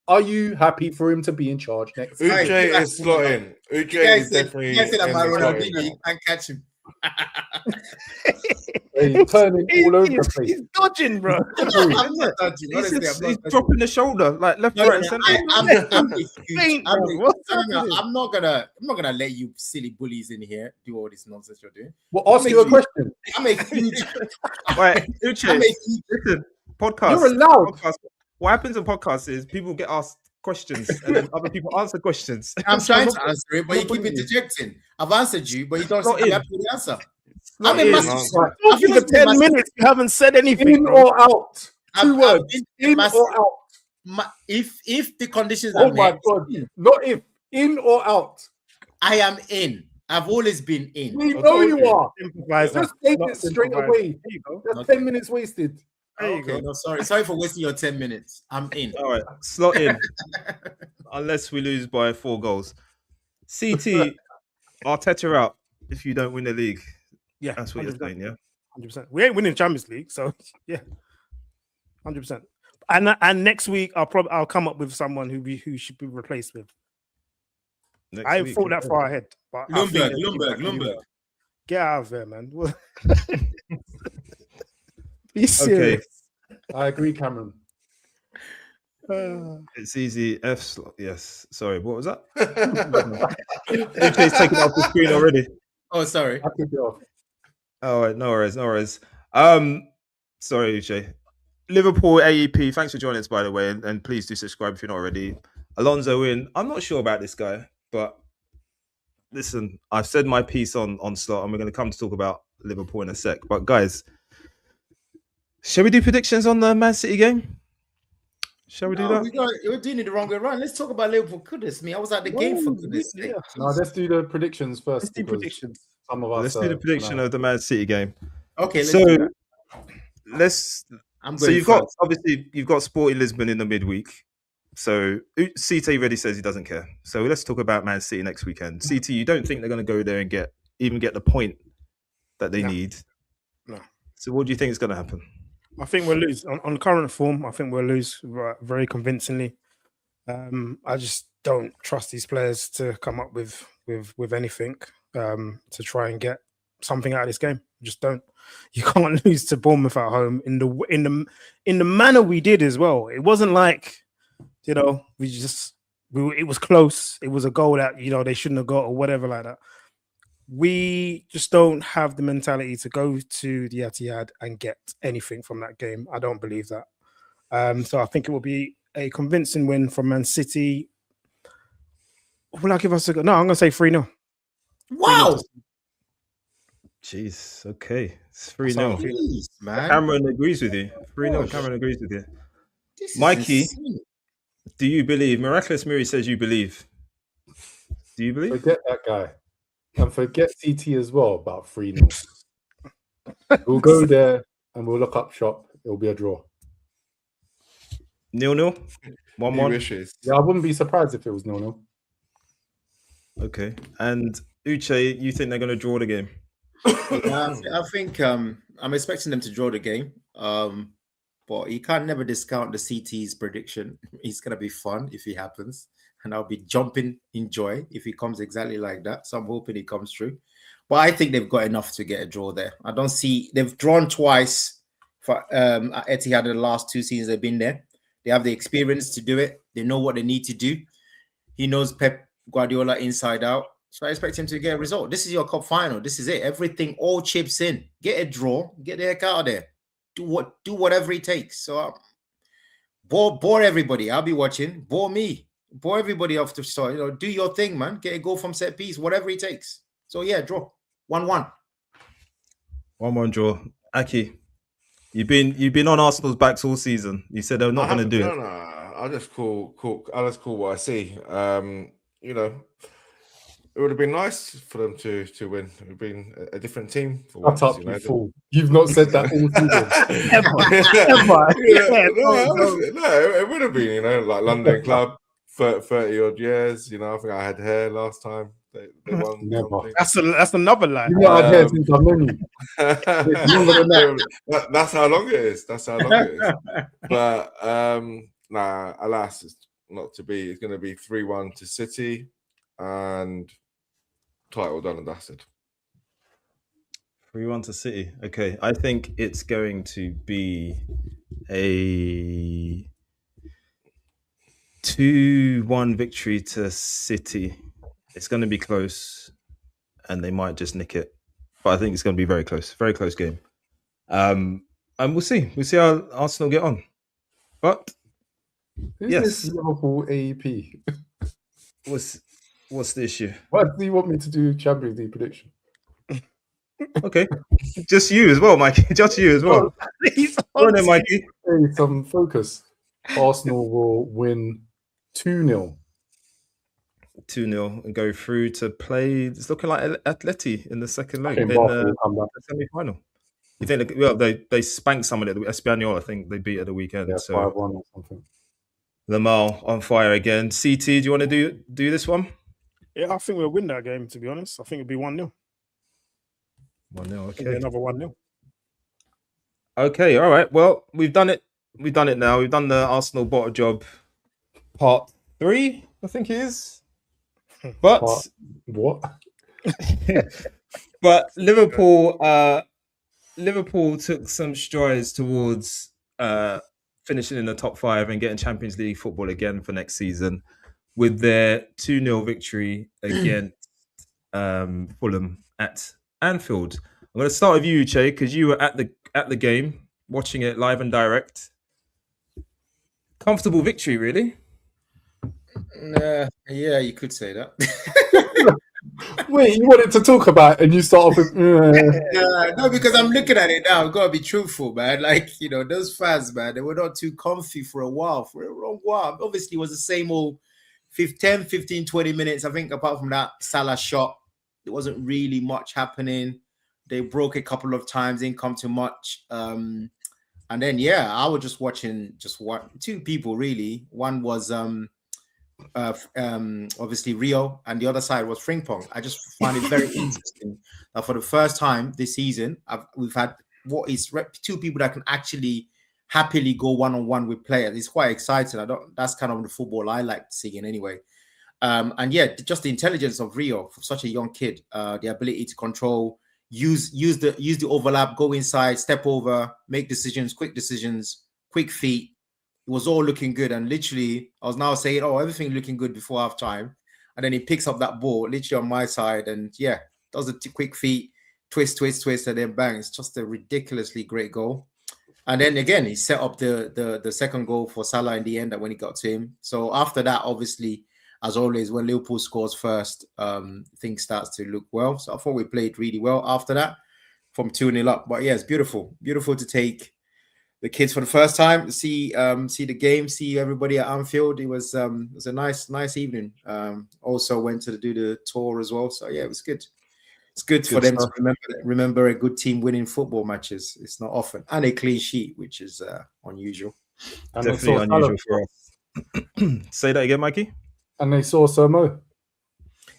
Speaker 2: are you happy for him to be in charge next season?
Speaker 5: Uche is slotting. Uche is definitely.
Speaker 4: You said that Ronaldinho, you can't catch him.
Speaker 2: He's turning all over the place.
Speaker 3: He's dodging, bro.
Speaker 4: I'm not touching.
Speaker 1: He's,
Speaker 4: Honestly,
Speaker 1: just,
Speaker 4: I'm
Speaker 1: he's
Speaker 4: not touching.
Speaker 1: dropping the shoulder like left,
Speaker 4: No,
Speaker 1: right, and
Speaker 4: no,
Speaker 1: centre.
Speaker 4: I'm a huge.
Speaker 3: Faint, bro. What's happening?
Speaker 4: I'm not gonna let you silly bullies in here do all this nonsense you're doing.
Speaker 2: Well, ask you a question.
Speaker 4: I'm a huge.
Speaker 1: Right, Uche,
Speaker 4: I'm a huge.
Speaker 1: listen, podcast.
Speaker 2: You're allowed.
Speaker 1: Podcast. What happens on podcasts is people get asked questions and then other people answer questions.
Speaker 4: I'm
Speaker 1: So
Speaker 4: trying
Speaker 1: not-
Speaker 4: to answer it, but you keep interjecting. I've answered you, but you don't
Speaker 1: Not
Speaker 4: seem
Speaker 1: in.
Speaker 4: to the answer.
Speaker 1: not
Speaker 4: I'm a
Speaker 1: in.
Speaker 4: massive.
Speaker 2: Right.
Speaker 3: Talking for 10 minutes, you haven't said anything.
Speaker 2: In
Speaker 3: bro.
Speaker 2: or out? Two
Speaker 4: I've
Speaker 2: words.
Speaker 4: been
Speaker 2: In
Speaker 4: massive.
Speaker 2: or out?
Speaker 4: If the conditions
Speaker 2: Oh
Speaker 4: are
Speaker 2: my
Speaker 4: met,
Speaker 2: God. Not if. In or out?
Speaker 4: I am in. I've always been in.
Speaker 2: We
Speaker 5: I
Speaker 2: know
Speaker 5: told
Speaker 2: you
Speaker 5: you.
Speaker 2: are.
Speaker 3: Improviser.
Speaker 2: Just take
Speaker 3: Not
Speaker 2: it straight
Speaker 3: improviser.
Speaker 2: away.
Speaker 3: There you go.
Speaker 2: That's
Speaker 4: Okay.
Speaker 2: 10 minutes wasted.
Speaker 3: There you
Speaker 4: Okay,
Speaker 3: go.
Speaker 4: no, sorry for wasting your 10 minutes. I'm in.
Speaker 1: All right, slot in. Unless we lose by 4 goals. CT, Arteta out if you don't win the league.
Speaker 3: Yeah,
Speaker 1: That's what you're
Speaker 3: 100%.
Speaker 1: saying, yeah?
Speaker 3: 100%. We ain't winning Champions League, so yeah, 100%. And next week I'll come up with someone who should be replaced with.
Speaker 1: Next
Speaker 3: I
Speaker 1: week,
Speaker 3: ain't thought that
Speaker 1: okay.
Speaker 3: far ahead. But I think
Speaker 4: Lumberg.
Speaker 3: get out of there, man. Be serious.
Speaker 2: I agree, Cameron.
Speaker 1: It's easy. F slot. Yes. Sorry, what was that? Uche's taken off the screen already.
Speaker 4: Oh, sorry.
Speaker 2: I took it off.
Speaker 1: All right, no worries. Sorry, Uche. Liverpool AEP. Thanks for joining us, by the way, and please do subscribe if you're not already. Alonso in. I'm not sure about this guy, but listen, I've said my piece on slot, and we're going to come to talk about Liverpool in a sec. But guys, shall we do predictions on the Man City game? Shall we do that?
Speaker 4: We're doing it the wrong way around. Let's talk about Liverpool. Goodness me, I was at the game for goodness sake.
Speaker 3: Yeah.
Speaker 2: No, let's do the predictions first.
Speaker 3: Let's do
Speaker 2: because
Speaker 3: predictions.
Speaker 2: Some of us.
Speaker 1: Let's do the prediction of the Man City game.
Speaker 4: Okay, let's
Speaker 1: So
Speaker 4: do that.
Speaker 1: let's. So you've got Sporting Lisbon in the midweek. So CeeTee already says he doesn't care. So let's talk about Man City next weekend. CeeTee, you don't think they're going to go there and get the point that they need?
Speaker 3: No.
Speaker 1: So what do you think is going to happen?
Speaker 3: I think we'll lose on current form. I think we'll lose very convincingly. I just don't trust these players to come up with anything to try and get something out of this game. Just don't. You can't lose to Bournemouth at home in the manner we did as well. It wasn't like it was close. It was a goal that they shouldn't have got or whatever like that. We just don't have the mentality to go to the Etihad and get anything from that game. I don't believe that. So I think it will be a convincing win from Man City. Will I give us a go? No, I'm going to say 3-0.
Speaker 4: Wow.
Speaker 1: Jeez. Okay. It's 3-0.
Speaker 4: Jeez, man.
Speaker 1: Cameron agrees with you. 3-0. Cameron agrees with you. Mikey, do you believe? Miraculous Miri says you believe. Do you believe?
Speaker 2: Forget that guy. And forget CT as well, about 3-0. We'll go there and we'll look up shop. It'll be a draw.
Speaker 1: 0-0? 1-1?
Speaker 5: Wishes.
Speaker 2: Yeah, I wouldn't be surprised if it was 0-0.
Speaker 1: Okay. And Uche, you think they're going to draw the game?
Speaker 4: Yeah, I think I'm expecting them to draw the game. But you can't never discount the CT's prediction. It's going to be fun if it happens. And I'll be jumping in joy if it comes exactly like that. So I'm hoping it comes true. But I think they've got enough to get a draw there. I don't see... They've drawn twice for at Etihad in the last 2 seasons they've been there. They have the experience to do it. They know what they need to do. He knows Pep Guardiola inside out. So I expect him to get a result. This is your cup final. This is it. Everything all chips in. Get a draw. Get the heck out of there. Do whatever it takes. So bore everybody. I'll be watching. Bore me. Bore everybody off the start. Do your thing, man. Get a goal from set piece. Whatever it takes. So yeah, draw. 1-1.
Speaker 1: 1-1 draw. Aki, you've been on Arsenal's backs all season. You said they're not going to do it.
Speaker 5: No. I'll just call what I see. It would have been nice for them to win. It would have been a different team. For
Speaker 2: Shut
Speaker 5: once,
Speaker 2: up, you fool. You've not said that all season.
Speaker 5: No, it would have been, like London club for 30 odd years. I think I had hair last time. They won.
Speaker 2: Never.
Speaker 5: Something.
Speaker 3: That's another lie.
Speaker 2: You've not had hair since I've known you.
Speaker 5: That's how long it is. But alas, it's not to be. It's going to be 3-1 to City and title done and dusted.
Speaker 1: 3-1 to City. Okay, I think it's going to be a 2-1 victory to City. It's going to be close, and they might just nick it. But I think it's going to be very close game. And we'll see. We'll see how Arsenal get on. But
Speaker 2: Who's
Speaker 1: yes,
Speaker 2: this Liverpool AEP?
Speaker 1: what's the issue?
Speaker 2: Why do you want me to do Champions League prediction?
Speaker 1: Okay, just you as well, Mikey. Just you as well. Go on then, Mikey.
Speaker 2: Hey, some focus. Arsenal will win 2-0.
Speaker 1: 2-0 and go through to play. It's looking like Atleti in the second
Speaker 2: I
Speaker 1: leg
Speaker 2: think
Speaker 1: in
Speaker 2: Barca will come back.
Speaker 1: the semi-final. You think they spanked somebody at the Espanyol? I think they beat at the weekend.
Speaker 2: Yeah,
Speaker 1: So
Speaker 2: 5-1 or something.
Speaker 1: Lamar on fire again. CT, do you want to do this one?
Speaker 3: Yeah, I think we'll win that game, to be honest. I think it'll be 1-0.
Speaker 1: 1-0,
Speaker 3: Maybe
Speaker 1: okay.
Speaker 3: another 1-0.
Speaker 1: Okay, all right. Well, we've done it. We've done it now. We've done the Arsenal bottle job part 3, I think it is. But
Speaker 2: What?
Speaker 1: but Liverpool took some strides towards finishing in the top 5 and getting Champions League football again for next season with their 2-0 victory against Fulham at Anfield. I'm going to start with you, Che, because you were at the game, watching it live and direct. Comfortable victory, really.
Speaker 4: Yeah, you could say that.
Speaker 2: Wait, you wanted to talk about it and you start off with...
Speaker 4: No, because I'm looking at it now. I've got to be truthful, man. Like, those fans, man, they were not too comfy for a long while. Obviously, it was the same old 10, 15, 20 minutes. I think apart from that Salah shot, there wasn't really much happening. They broke a couple of times, didn't come to much. And then, I was just watching two people, really. One was... obviously Rio, and the other side was Frimpong. I just find it very interesting that for the first time this season, we've had two people that can actually happily go one-on-one with players. It's quite exciting. That's kind of the football I like seeing anyway. And just the intelligence of Rio for such a young kid, the ability to control, use the overlap, go inside, step over, make quick decisions, quick feet. It was all looking good, and literally, I was now saying, everything looking good before half time, and then he picks up that ball literally on my side, and does a quick feet, twist, and then bang. It's just a ridiculously great goal. And then again, he set up the second goal for Salah in the end when he got to him. So after that, obviously, as always, when Liverpool scores first, things starts to look well. So I thought we played really well after that from 2-0 up. But it's beautiful to take the kids for the first time, see the game, see everybody at Anfield. It was a nice evening. Also went to do the tour as well. So it was good. It's good for them to remember a good team winning football matches. It's not often, and a clean sheet, which is unusual.
Speaker 2: And
Speaker 1: Definitely unusual for us. Say that again, Mikey.
Speaker 2: And they saw Samo.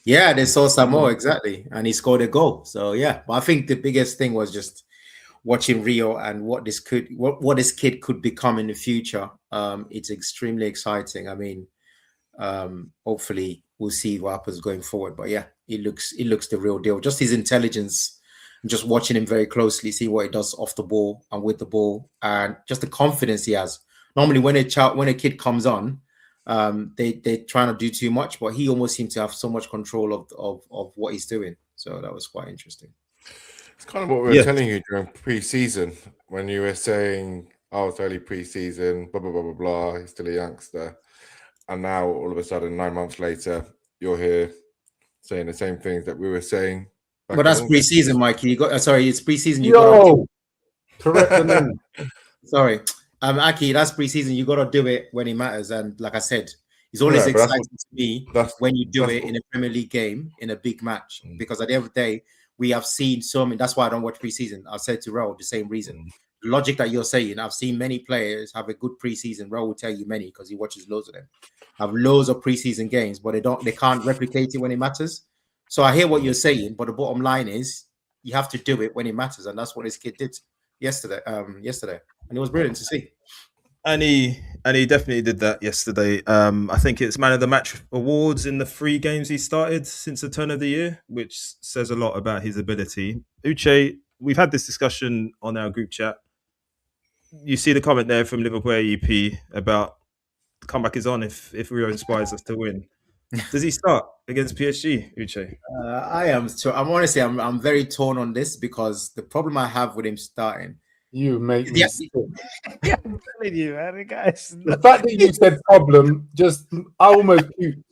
Speaker 4: Yeah, they saw Samo, exactly, and he scored a goal. So but I think the biggest thing was just watching Rio and what this kid could become in the future. It's extremely exciting. I mean, hopefully we'll see what happens going forward. But it looks the real deal. Just his intelligence, and just watching him very closely, see what he does off the ball and with the ball, and just the confidence he has. Normally, when a kid comes on, they're trying to do too much, but he almost seems to have so much control of what he's doing. So that was quite interesting.
Speaker 5: It's kind of what we were telling you during pre-season when you were saying, it's early pre-season, blah, blah, blah, blah, blah. He's still a youngster. And now, all of a sudden, 9 months later, you're here saying the same things that we were saying.
Speaker 4: But that's pre-season, Mikey. It's pre-season.
Speaker 2: Correct the name.
Speaker 4: Sorry. Aki, that's pre-season. You got to do it when it matters. And like I said, it's always exciting to me when you do it in a Premier League game, in a big match. Because at the end of the day, we have seen so many. That's why I don't watch preseason. I've said to Raul the same reason. The logic that you're saying, I've seen many players have a good preseason. Raul will tell you many because he watches loads of them. Have loads of preseason games, but they can't replicate it when it matters. So I hear what you're saying, but the bottom line is you have to do it when it matters, and that's what this kid did yesterday. And it was brilliant to see.
Speaker 1: And he definitely did that yesterday. I think it's Man of the Match awards in the 3 games he started since the turn of the year, which says a lot about his ability. Uche, we've had this discussion on our group chat. You see the comment there from Liverpool AEP about the comeback is on if Rio inspires us to win. Does he start against PSG, Uche?
Speaker 4: I'm honestly, I'm very torn on this because the problem I have with him starting.
Speaker 2: You make me sick.
Speaker 3: Yeah, I'm telling you, man, guys.
Speaker 2: The fact that you said problem, I almost puked.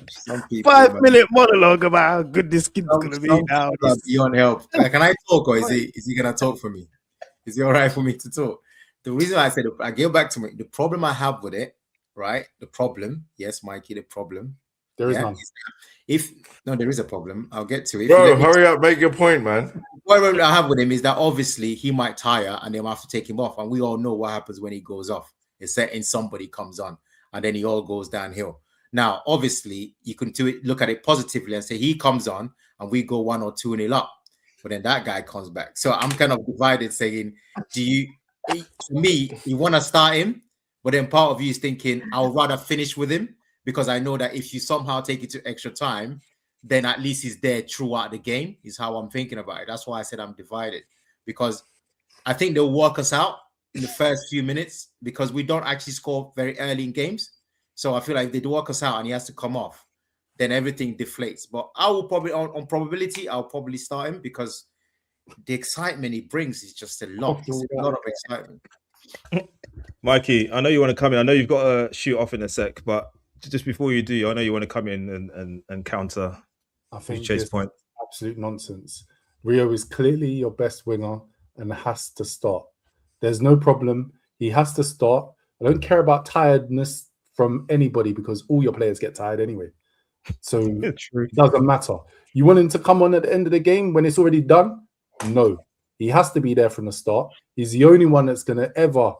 Speaker 4: Some people,
Speaker 3: 5-minute monologue about how good this kid's gonna be now.
Speaker 4: Beyond help. Can I talk, or is he gonna talk for me? Is it all right for me to talk? The reason I said I go back to the problem I have with it, right? The problem, yes, Mikey, the problem.
Speaker 2: There is none.
Speaker 4: There is a problem. I'll get to it.
Speaker 5: Bro, hurry up, make your point, man.
Speaker 4: What I have with him is that obviously he might tire and they'll have to take him off. And we all know what happens when he goes off. It's certain somebody comes on and then he all goes downhill. Now, obviously, you can look at it positively and say he comes on and we go 1 or 2-0 up. But then that guy comes back. So I'm kind of divided saying, to me, you want to start him, but then part of you is thinking, I would rather finish with him because I know that if you somehow take it to extra time, then at least he's there throughout the game, is how I'm thinking about it. That's why I said I'm divided, because I think they'll work us out in the first few minutes because we don't actually score very early in games. So I feel like if they work us out and he has to come off, then everything deflates. But I will probably, on probability, I'll probably start him because the excitement he brings is just a lot. It's a lot of excitement.
Speaker 1: Mikey, I know you want to come in. I know you've got to shoot off in a sec, but just before you do, I know you want to come in and counter.
Speaker 2: I think
Speaker 1: Chase point.
Speaker 2: Absolute nonsense. Rio is clearly your best winger and has to start. There's no problem. He has to start. I don't care about tiredness from anybody because all your players get tired anyway. So it doesn't matter. You want him to come on at the end of the game when it's already done? No. He has to be there from the start. He's the only one that's going to ever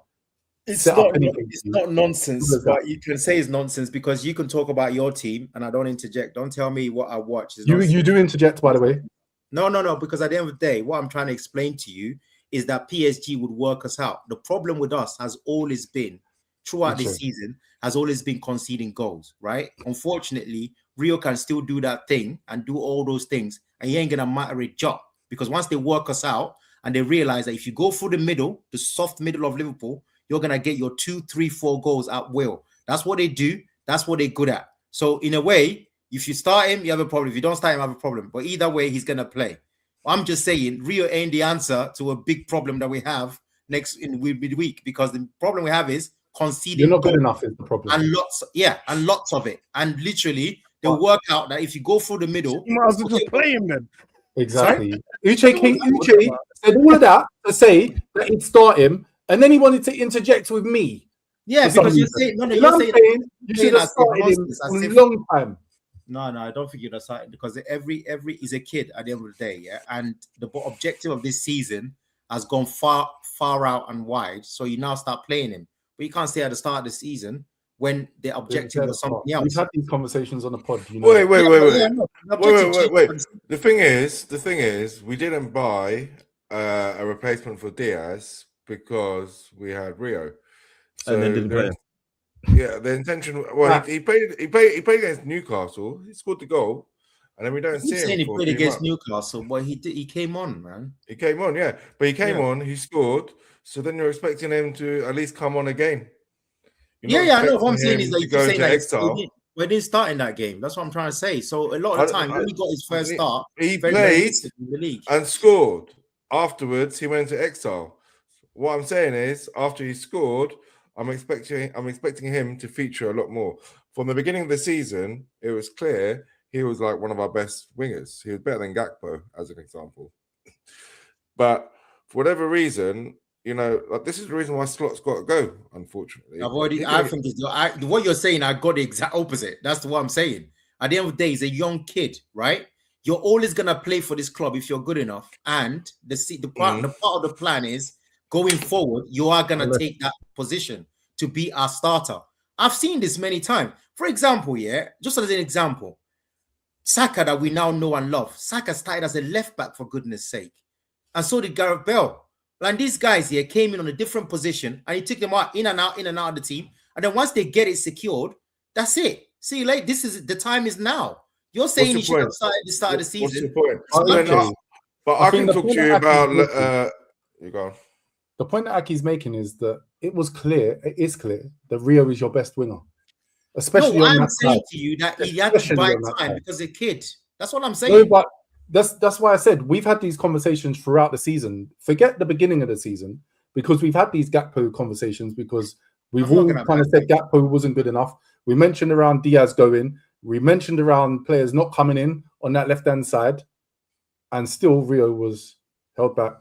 Speaker 4: It's not nonsense, but you can say it's nonsense because you can talk about your team and I don't interject. Don't tell me what I watch.
Speaker 2: You do interject, by the way.
Speaker 4: No, because at the end of the day, what I'm trying to explain to you is that PSG would work us out. The problem with us has always been, throughout this season, has always been conceding goals, right? Unfortunately, Rio can still do that thing and do all those things, and he ain't going to matter a job because once they work us out and they realize that if you go through the middle, the soft middle of Liverpool, you're going to get your 2, 3, 4 goals at will. That's what they do. That's what they're good at. So in a way, if you start him, you have a problem. If you don't start him, you have a problem. But either way, he's going to play. I'm just saying, Rio ain't the answer to a big problem that we have next in midweek because the problem we have is conceding.
Speaker 2: You're not good enough is the problem.
Speaker 4: And lots of it. And literally, they'll work out that if you go through the middle,
Speaker 3: you might as well just play him then.
Speaker 2: Exactly. Uche said all of that to say that he'd start him. And then he wanted to interject with me.
Speaker 4: Yeah, because you're saying,
Speaker 2: you should have started him a long time.
Speaker 4: No, I don't think you'd have started because every is a kid at the end of the day, yeah. And the objective of this season has gone far out and wide. So you now start playing him, but you can't stay at the start of the season when the objective was something else.
Speaker 2: We've had these conversations on the pod. You know?
Speaker 5: Wait. The thing is, we didn't buy a replacement for Diaz because we had Rio,
Speaker 1: and then didn't play.
Speaker 5: Yeah, the intention. Well, he played against Newcastle. He scored the goal, and then we don't see him.
Speaker 4: He played against Newcastle, but he came on, man.
Speaker 5: He came on, yeah, but he came on. He scored. So then you're expecting him to at least come on again.
Speaker 4: I know. What I'm saying is that you can say that we didn't start in that game. That's what I'm trying to say. So a lot of the time when he got his first start,
Speaker 5: he played
Speaker 4: in the league
Speaker 5: and scored. Afterwards, he went into exile. What I'm saying is, after he scored, I'm expecting him to feature a lot more. From the beginning of the season, it was clear he was like one of our best wingers. He was better than Gakpo, as an example. But for whatever reason, this is the reason why Slot's got to go. Unfortunately,
Speaker 4: I think what you're saying. I got the exact opposite. That's what I'm saying. At the end of the day, he's a young kid, right? You're always gonna play for this club if you're good enough. And the part of the plan is, going forward, you are going to take that position to be our starter. I've seen this many times. For example, just as an example, Saka that we now know and love. Saka started as a left back, for goodness sake. And so did Gareth Bale. And these guys here came in on a different position and he took them out, in and out of the team. And then once they get it secured, that's it. See you later. The time is now. You're saying he should have started the start of the season.
Speaker 5: What's your point? But I can
Speaker 2: think the
Speaker 5: talk
Speaker 2: point
Speaker 5: to you
Speaker 2: that
Speaker 5: about.
Speaker 2: Aki's making-
Speaker 5: You go on.
Speaker 2: The point that Aki's making is that it is clear that Rio is your best winger, especially
Speaker 4: No,
Speaker 2: on
Speaker 4: I'm
Speaker 2: that
Speaker 4: saying
Speaker 2: side.
Speaker 4: to you that he had to
Speaker 2: Especially
Speaker 4: buy
Speaker 2: on that
Speaker 4: time
Speaker 2: side.
Speaker 4: because a kid. That's what I'm
Speaker 2: No,
Speaker 4: saying.
Speaker 2: but that's why I said we've had these conversations throughout the season. Forget the beginning of the season, because we've had these Gakpo conversations because we've
Speaker 4: I'm not
Speaker 2: all
Speaker 4: gonna
Speaker 2: kind of said Gakpo wasn't good enough. We mentioned around Diaz going. We mentioned around players not coming in on that left-hand side, and still Rio was held back.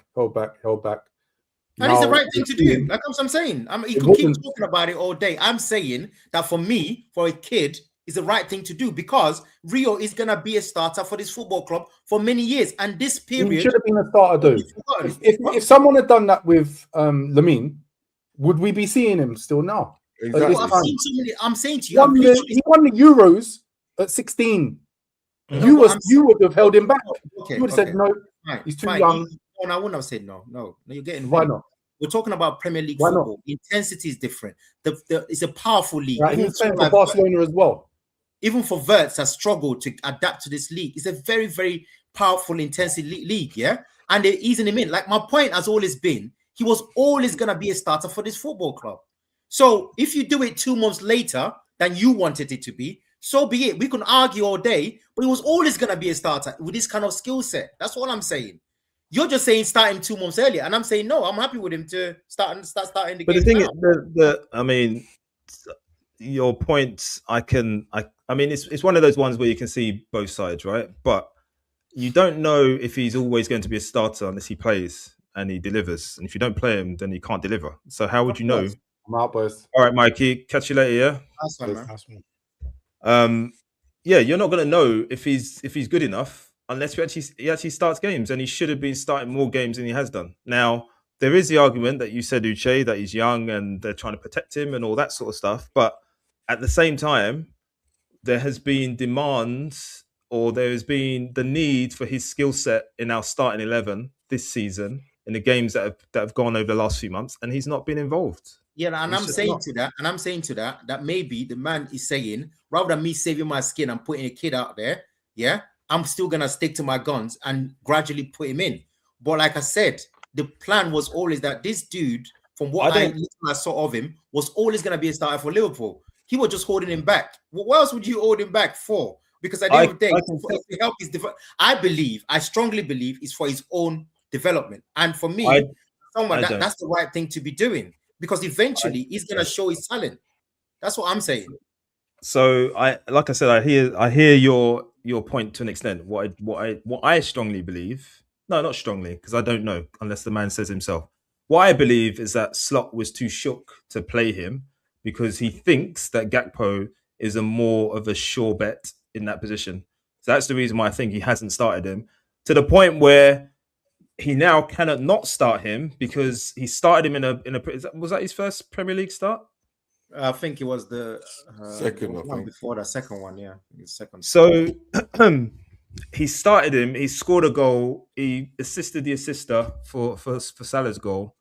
Speaker 4: And it's the right thing to do.
Speaker 2: seeing-
Speaker 4: Like I'm saying, you
Speaker 2: It
Speaker 4: could keep
Speaker 2: wasn't-
Speaker 4: talking about it all day. I'm saying that for me, for a kid, it's the right thing to do because Rio is gonna be a starter for this football club for many years. And this
Speaker 2: He
Speaker 4: period,
Speaker 2: should have been a starter, though.
Speaker 4: You've forgotten.
Speaker 2: If someone had done that with Lamine, would we be seeing him still now?
Speaker 5: Exactly.
Speaker 2: Well,
Speaker 4: I've seen so many. I'm saying to you, I'm pretty sure
Speaker 2: He won the Euros at 16.
Speaker 4: No,
Speaker 2: You
Speaker 4: but
Speaker 2: you would have held him back.
Speaker 4: Okay,
Speaker 2: You would have said no.
Speaker 4: fine,
Speaker 2: he's too
Speaker 4: fine.
Speaker 2: young.
Speaker 4: No, I wouldn't have said no. No, you're getting
Speaker 2: Why
Speaker 4: wrong.
Speaker 2: not?
Speaker 4: We're talking about Premier League
Speaker 2: Why not?
Speaker 4: football. Intensity is different. It's a powerful league.
Speaker 2: Right, he
Speaker 4: Even
Speaker 2: was playing for
Speaker 4: like
Speaker 2: Barcelona as well.
Speaker 4: even for Verts has struggled to adapt to this league. It's a very, very powerful intensity league, yeah? And they're easing him in. Like my point has always been, he was always going to be a starter for this football club. So if you do it 2 months later than you wanted it to be, so be it. We can argue all day, but he was always going to be a starter with this kind of skill set. That's all I'm saying. You're just saying start him 2 months earlier, and I'm saying no. I'm happy with him to start starting the game.
Speaker 1: But the thing is, I mean, your points. I mean, it's one of those ones where you can see both sides, right? But you don't know if he's always going to be a starter unless he plays and he delivers. And if you don't play him, then he can't deliver. So how would you know?
Speaker 2: I'm out, boys.
Speaker 1: All right, Mikey, catch you later. Yeah.
Speaker 4: That's fine, man.
Speaker 1: Yeah, you're not going to know if he's good enough unless he actually starts games, and he should have been starting more games than he has done. Now, there is the argument that you said, Uche, that he's young and they're trying to protect him and all that sort of stuff. But at the same time, there has been demands, or there has been the need for his skill set in our starting 11 this season in the games that have gone over the last few months, and he's not been involved.
Speaker 4: Yeah, and I'm saying to that, that maybe the man is saying, rather than me saving my skin and putting a kid out there, yeah, I'm still gonna stick to my guns and gradually put him in. But like I said, the plan was always that this dude, from what I saw of him, was always gonna be a starter for Liverpool. He was just holding him back. What else would you hold him back for? Because at the end of the day, it's to help his I strongly believe it's for his own development. And for me, that's the right thing to be doing. Because eventually he's gonna show his talent. That's what I'm saying.
Speaker 1: So like I said, I hear your point to an extent. What I strongly believe, no, not strongly, because I don't know unless the man says himself. What I believe is that Slot was too shook to play him because he thinks that Gakpo is a more of a sure bet in that position. So that's the reason why I think he hasn't started him, to the point where he now cannot not start him because he started him in a was that his first Premier League start?
Speaker 4: I think it was the
Speaker 5: second
Speaker 4: one before the second one, yeah. Second.
Speaker 1: So he started him, he scored a goal, he assisted the assister for Salah's goal.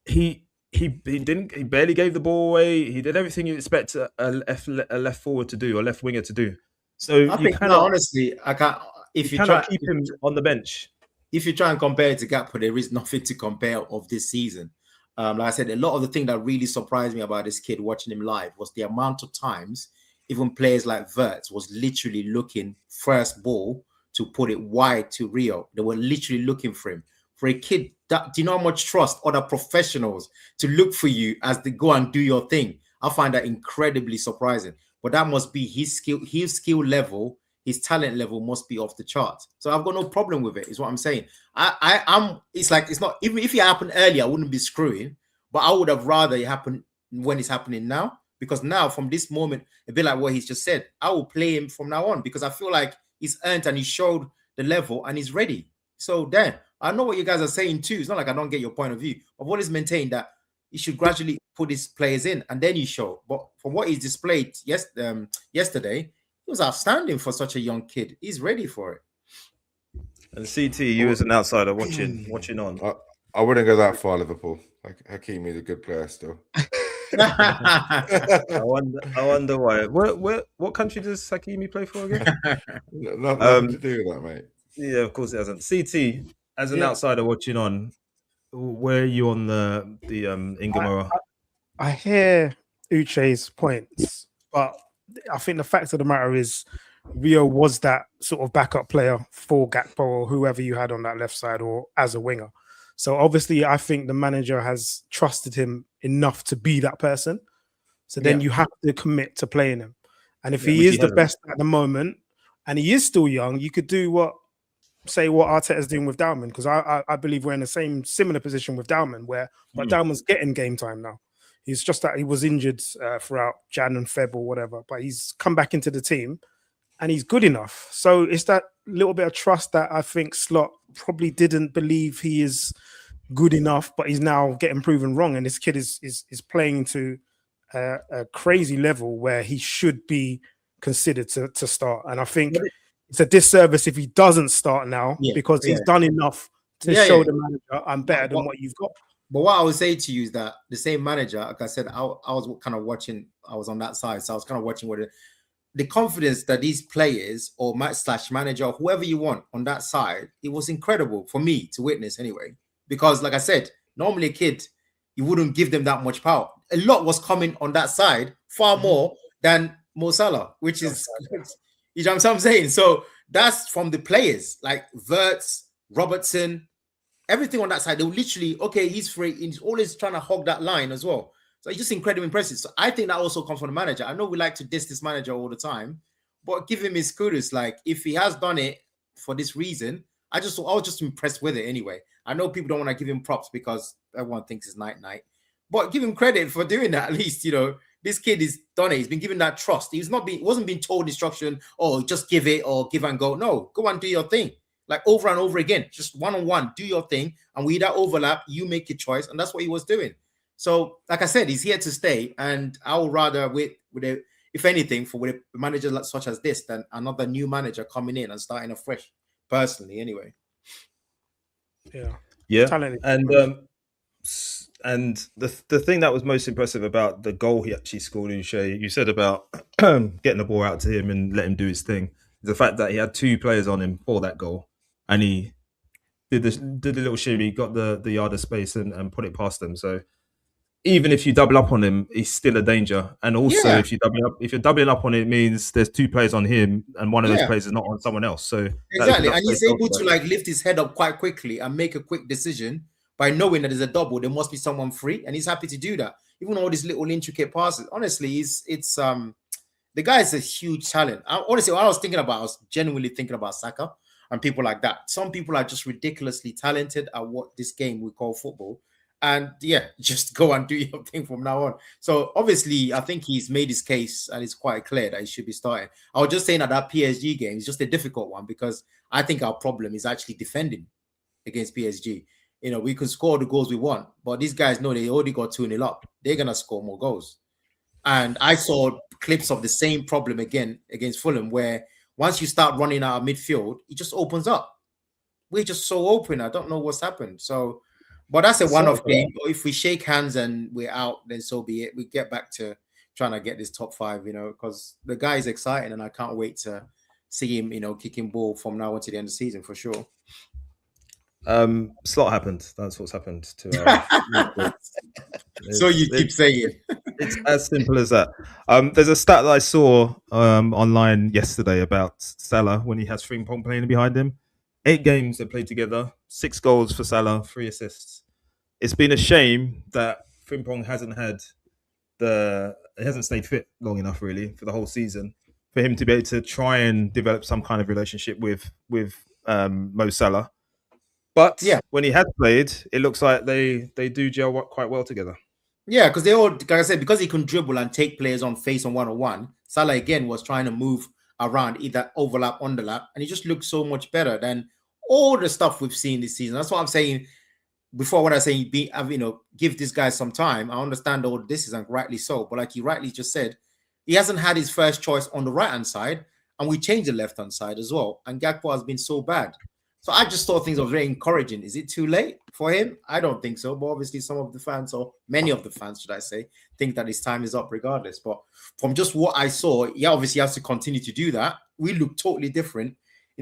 Speaker 1: He barely gave the ball away. He did everything you expect a left forward to do, or left winger to do. So
Speaker 4: I think honestly, I can't. If you
Speaker 1: cannot keep him on the bench.
Speaker 4: If you try and compare it to Gakpo, there is nothing to compare of this season. Like I said, a lot of the thing that really surprised me about this kid watching him live was the amount of times even players like Verts was literally looking first ball to put it wide to Rio. They were literally looking for him. For a kid, do you know how much trust other professionals to look for you as they go and do your thing? I find that incredibly surprising. But that must be his skill level. His talent level must be off the chart. So I've got no problem with it, is what I'm saying. It's like, it's not, even if it happened earlier, I wouldn't be screwing, but I would have rather it happen when it's happening now, because now from this moment, a bit like what he's just said, I will play him from now on because I feel like he's earned and he showed the level and he's ready. So then I know what you guys are saying too. It's not like I don't get your point of view. I've always maintained that he should gradually put his players in and then you show. But from what he's displayed yesterday, he was outstanding for such a young kid. He's ready for it.
Speaker 1: And CeeTee, you as an outsider watching on.
Speaker 5: I wouldn't go that far, Liverpool. Hakimi is a good player still.
Speaker 1: I wonder why. What country does Hakimi play for again?
Speaker 5: Nothing to do with that, mate.
Speaker 1: Yeah, of course it hasn't. CT, as an
Speaker 3: Yeah.
Speaker 1: outsider watching on, where are you on the Ingamora?
Speaker 3: I hear Uche's points, but I think the fact of the matter is Rio was that sort of backup player for Gakpo or whoever you had on that left side or as a winger. So obviously, I think the manager has trusted him enough to be that person. So then you have to commit to playing him. And if he
Speaker 1: which
Speaker 3: is
Speaker 1: he
Speaker 3: the
Speaker 1: hasn't.
Speaker 3: best at the moment, and he is still young, you could do what Arteta's doing with Dalman, because I believe we're in the similar position with Dalman, but Dalman's getting game time now. He's just that he was injured throughout Jan and Feb or whatever, but he's come back into the team and he's good enough. So it's that little bit of trust that I think Slot probably didn't believe he is good enough, but he's now getting proven wrong. And this kid is playing to a crazy level where he should be considered to start. And I think it's a disservice if he doesn't start now because he's done enough to show the manager I'm better than what you've got.
Speaker 4: But what I would say to you is that the same manager, like I said, I was kind of watching, I was on that side, so I was kind of watching what the confidence that these players or manager or whoever you want on that side, it was incredible for me to witness anyway. Because like I said, normally a kid, you wouldn't give them that much power. A lot was coming on that side, far more than Mo Salah, which is, you know what I'm saying? So that's from the players, like Wirtz, Robertson, everything on that side. They were literally, okay, he's free. He's always trying to hog that line as well. So it's just incredibly impressive. So I think that also comes from the manager. I know we like to diss this manager all the time, but give him his kudos. Like, if he has done it for this reason, I was just impressed with it anyway. I know people don't want to give him props because everyone thinks it's night, but give him credit for doing that. At least, you know, this kid is done it. He's been given that trust. Wasn't being told instruction, oh, just give it or give and go. No, go and do your thing. Like over and over again, just one-on-one, do your thing. And with that overlap, you make your choice. And that's what he was doing. So, like I said, he's here to stay. And I would rather, if anything, with a manager such as this, than another new manager coming in and starting afresh, personally, anyway.
Speaker 1: Yeah. And the thing that was most impressive about the goal he actually scored, Uche, you said about getting the ball out to him and let him do his thing. The fact that he had two players on him for that goal, and he did the little shimmy, got the yard of space and put it past them. So even if you double up on him, he's still a danger. And also, if you're doubling up on it, means there's two players on him, and one of those players is not on someone else. So
Speaker 4: exactly, and he's able to like lift his head up quite quickly and make a quick decision by knowing that there's a double. There must be someone free, and he's happy to do that. Even all these little intricate passes. Honestly, it's the guy is a huge talent. Honestly, what I was genuinely thinking about Saka and people like that. Some people are just ridiculously talented at what this game we call football. And just go and do your thing from now on. So obviously, I think he's made his case and it's quite clear that he should be starting. I was just saying that PSG game is just a difficult one because I think our problem is actually defending against PSG. You know, we can score the goals we want, but these guys know they already got 2-0 up. They're going to score more goals. And I saw clips of the same problem again against Fulham, where once you start running out of midfield, it just opens up. We're just so open. I don't know what's happened. So, but that's a one-off game. If we shake hands and we're out, then so be it. We get back to trying to get this top 5, you know, because the guy is exciting and I can't wait to see him, you know, kicking ball from now on to the end of the season for sure.
Speaker 1: Slot happened. That's what's happened to
Speaker 4: so you keep saying
Speaker 1: it's as simple as that. There's a stat that I saw online yesterday about Salah when he has Frimpong playing behind him. 8 games they played together, 6 goals for Salah, 3 assists. It's been a shame that Frimpong hasn't stayed fit long enough really for the whole season for him to be able to try and develop some kind of relationship with Mo Salah. But when he has played, it looks like they do gel quite well together.
Speaker 4: Yeah, because they all, like I said, because he can dribble and take players on face on one-on-one, Salah again was trying to move around, either overlap, underlap, and he just looked so much better than all the stuff we've seen this season. That's what I'm saying before when I say, give this guy some time. I understand all this is, and rightly so, but like you rightly just said, he hasn't had his first choice on the right-hand side, and we changed the left-hand side as well, and Gakpo has been so bad. So I just thought things were very encouraging. Is it too late for him? I don't think so. But obviously some of the fans, or many of the fans, should I say, think that his time is up regardless. But from just what I saw, he obviously has to continue to do that. We look totally different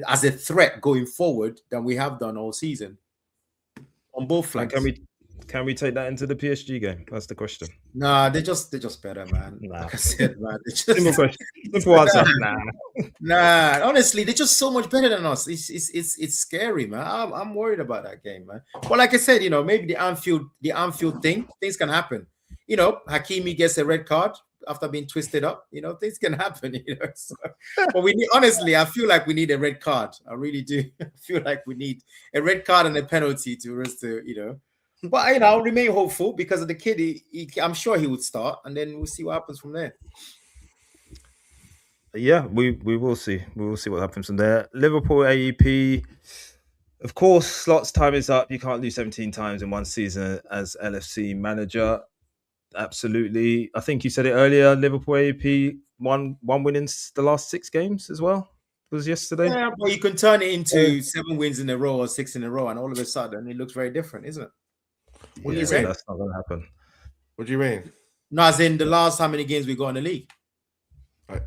Speaker 4: as a threat going forward than we have done all season on both
Speaker 1: And
Speaker 4: flanks.
Speaker 1: can we take that into the PSG game? That's the question.
Speaker 4: Nah, they're just better, man.
Speaker 1: Nah.
Speaker 4: Like I said, man,
Speaker 1: Simple question. Simple answer.
Speaker 4: Nah, honestly, they're just so much better than us. It's scary, man. I'm worried about that game, man. But like I said, maybe the Anfield things can happen. Hakimi gets a red card after being twisted up. Things can happen. So, but honestly, I feel like we need a red card. I really do. I feel like we need a red card and a penalty to. But I'll remain hopeful because of the kid. I'm sure he would start, and then we'll see what happens from there.
Speaker 1: Yeah, we will see. We will see what happens from there. Liverpool AEP. Of course, Slot's time is up. You can't lose 17 times in one season as LFC manager. Absolutely. I think you said it earlier. Liverpool AEP one win in the last 6 games as well. It was yesterday.
Speaker 4: Yeah, but you can turn it into 7 wins in a row or 6 in a row, and all of a sudden it looks very different, isn't it? What do you say?
Speaker 1: That's not going to happen.
Speaker 5: What do you mean?
Speaker 4: No, as in the last how many games we got in the league?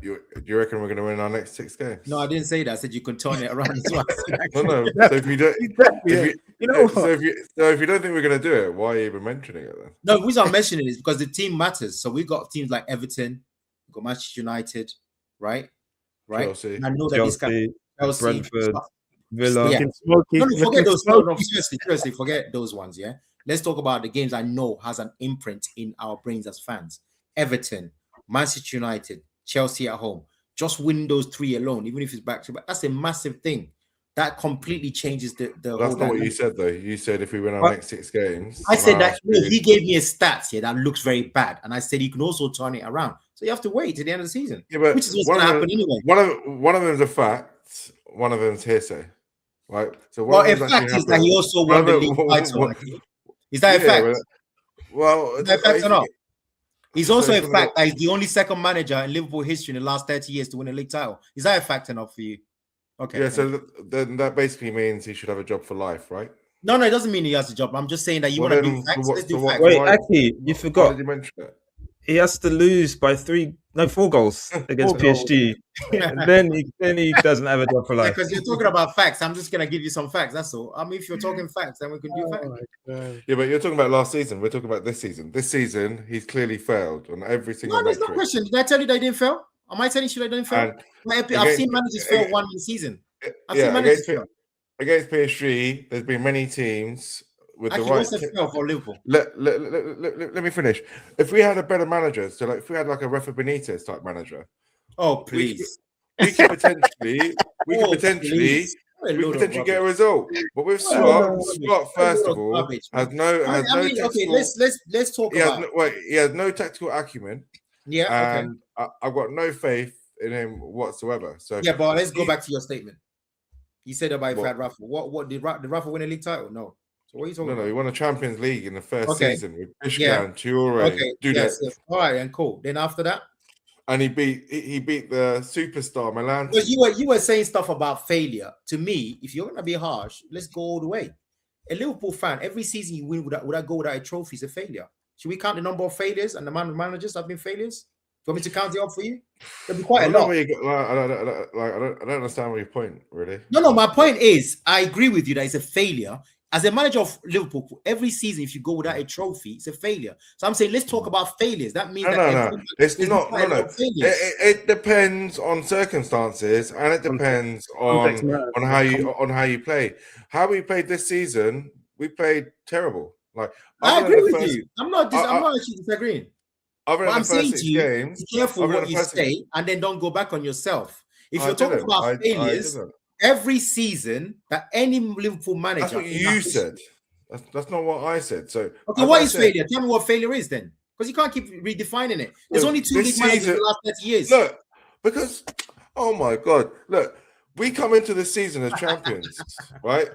Speaker 5: Do you reckon we're going to win our next 6 games?
Speaker 4: No, I didn't say that. I said you can turn it around as well.
Speaker 5: No. So if you don't, so if you don't think we're going to do it, why are you even mentioning it then?
Speaker 4: No, the reason I'm mentioning it is because the team matters. So we got teams like Everton, we got Manchester United, right?
Speaker 5: Chelsea.
Speaker 4: And I know that
Speaker 1: Chelsea, Brentford, Villa.
Speaker 4: Yeah. No, forget those. No, seriously, forget those ones. Yeah, let's talk about the games I know has an imprint in our brains as fans. Everton, Manchester United, Chelsea at home. Just win those 3 alone, even if it's back to back. That's a massive thing. That completely changes the
Speaker 5: That's
Speaker 4: whole
Speaker 5: not what you said, though. You said if we win our next 6 games.
Speaker 4: I said that he gave me a stats here that looks very bad, and I said you can also turn it around. So you have to wait to the end of the season,
Speaker 5: but
Speaker 4: which is what's going to happen anyway.
Speaker 5: One of them is a fact. One of them is hearsay, right? So
Speaker 4: a fact is that he also won the league title. Is that a fact?
Speaker 5: Well,
Speaker 4: is that a fact or not? He's also a fact that he's the only second manager in Liverpool history in the last 30 years to win a league title. Is that a fact enough for you? Okay.
Speaker 5: Yeah, so then that basically means he should have a job for life, right?
Speaker 4: No, it doesn't mean he has a job. I'm just saying that you want to do facts. Let's do facts.
Speaker 1: Wait, actually, you forgot.
Speaker 5: Why did you mention that?
Speaker 1: He has to lose by 4 goals against PSG. And then he doesn't have a job for life.
Speaker 4: Because you're talking about facts. I'm just going to give you some facts. That's all. I mean, if you're talking facts, then we can do facts.
Speaker 5: Yeah, but you're talking about last season. We're talking about this season. This season, he's clearly failed on every single
Speaker 4: there's no question. Did I tell you they didn't fail? Am I telling you they didn't fail? I've seen managers fail one season.
Speaker 5: Against PSG, there's been many teams with the right.
Speaker 4: Fail for Liverpool.
Speaker 5: Let me finish. If we had a better manager, so like if we had like a Rafa Benitez type manager,
Speaker 4: please,
Speaker 5: we could potentially get a result. But with Slot, first of all, has no tactical.
Speaker 4: Okay, let's talk about.
Speaker 5: He has no tactical acumen.
Speaker 4: Yeah,
Speaker 5: and I've got no faith in him whatsoever. So
Speaker 4: yeah, but let's go back to your statement. You said about Rafa. What did Rafa win a league title? No. So what are you talking about?
Speaker 5: No, he won a Champions League in the first season with Ishkan, Toure, Dudek.
Speaker 4: Yes. All right, and cool. Then after that,
Speaker 5: and he beat the superstar Milan.
Speaker 4: Because you were saying stuff about failure. To me, if you're gonna be harsh, let's go all the way. A Liverpool fan, every season you win without go without a trophy is a failure. Should we count the number of failures and the amount of managers that have been failures? Do you want me to count it up for you? There'll be quite a lot.
Speaker 5: I don't understand your point, really.
Speaker 4: No. My point is, I agree with you that it's a failure. As a manager of Liverpool, every season, if you go without a trophy, it's a failure. So I'm saying, let's talk about failures. That means
Speaker 5: it's not. It depends on circumstances, and it depends on how you play. How we played this season, we played terrible. Like
Speaker 4: I agree with you. I'm not actually disagreeing. But I'm saying to you, be careful what you say, and then don't go back on yourself. If you're talking about failures, every season that any Liverpool manager,
Speaker 5: that's what you said. That's not what I said. So
Speaker 4: okay, what is failure? Tell me what failure is then, because you can't keep redefining it. There's only 2 league managers in the last 30 years.
Speaker 5: Look, because oh my god, look, we come into this season as champions, right?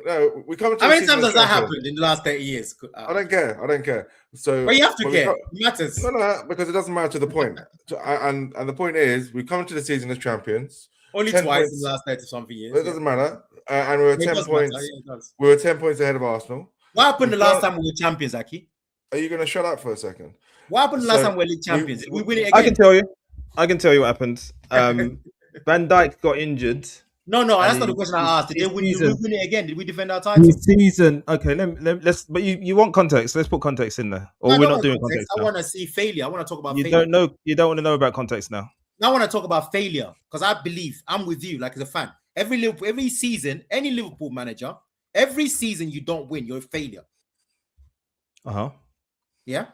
Speaker 5: No, we come into.
Speaker 4: How many times has that happened in the last 30 years?
Speaker 5: I don't care. So,
Speaker 4: but you have to care. It matters.
Speaker 5: No, because it doesn't matter to the point. And the point is, we come into the season as champions.
Speaker 4: Only twice in the last 30-something years.
Speaker 5: It doesn't matter. And we were 10 points. We were 10 points ahead of Arsenal.
Speaker 4: What happened the last time we were champions, Aki?
Speaker 5: Are you going to shut up for a second?
Speaker 4: What happened the last time we were league champions? We win it again.
Speaker 1: I can tell you what happened. Van Dijk got injured.
Speaker 4: No, that's
Speaker 1: And
Speaker 4: not the question I asked. Did we win it again? Did we defend our title?
Speaker 1: This season, okay. Let's. But you want context? Let's put context in there, or we're not doing context.
Speaker 4: I want to see failure. I want to talk about.
Speaker 1: You
Speaker 4: failure.
Speaker 1: don't know. You don't want to know about context now.
Speaker 4: Now I want to talk about failure because I believe I'm with you. Like as a fan, every season, any Liverpool manager, every season you don't win, you're a failure. Yeah,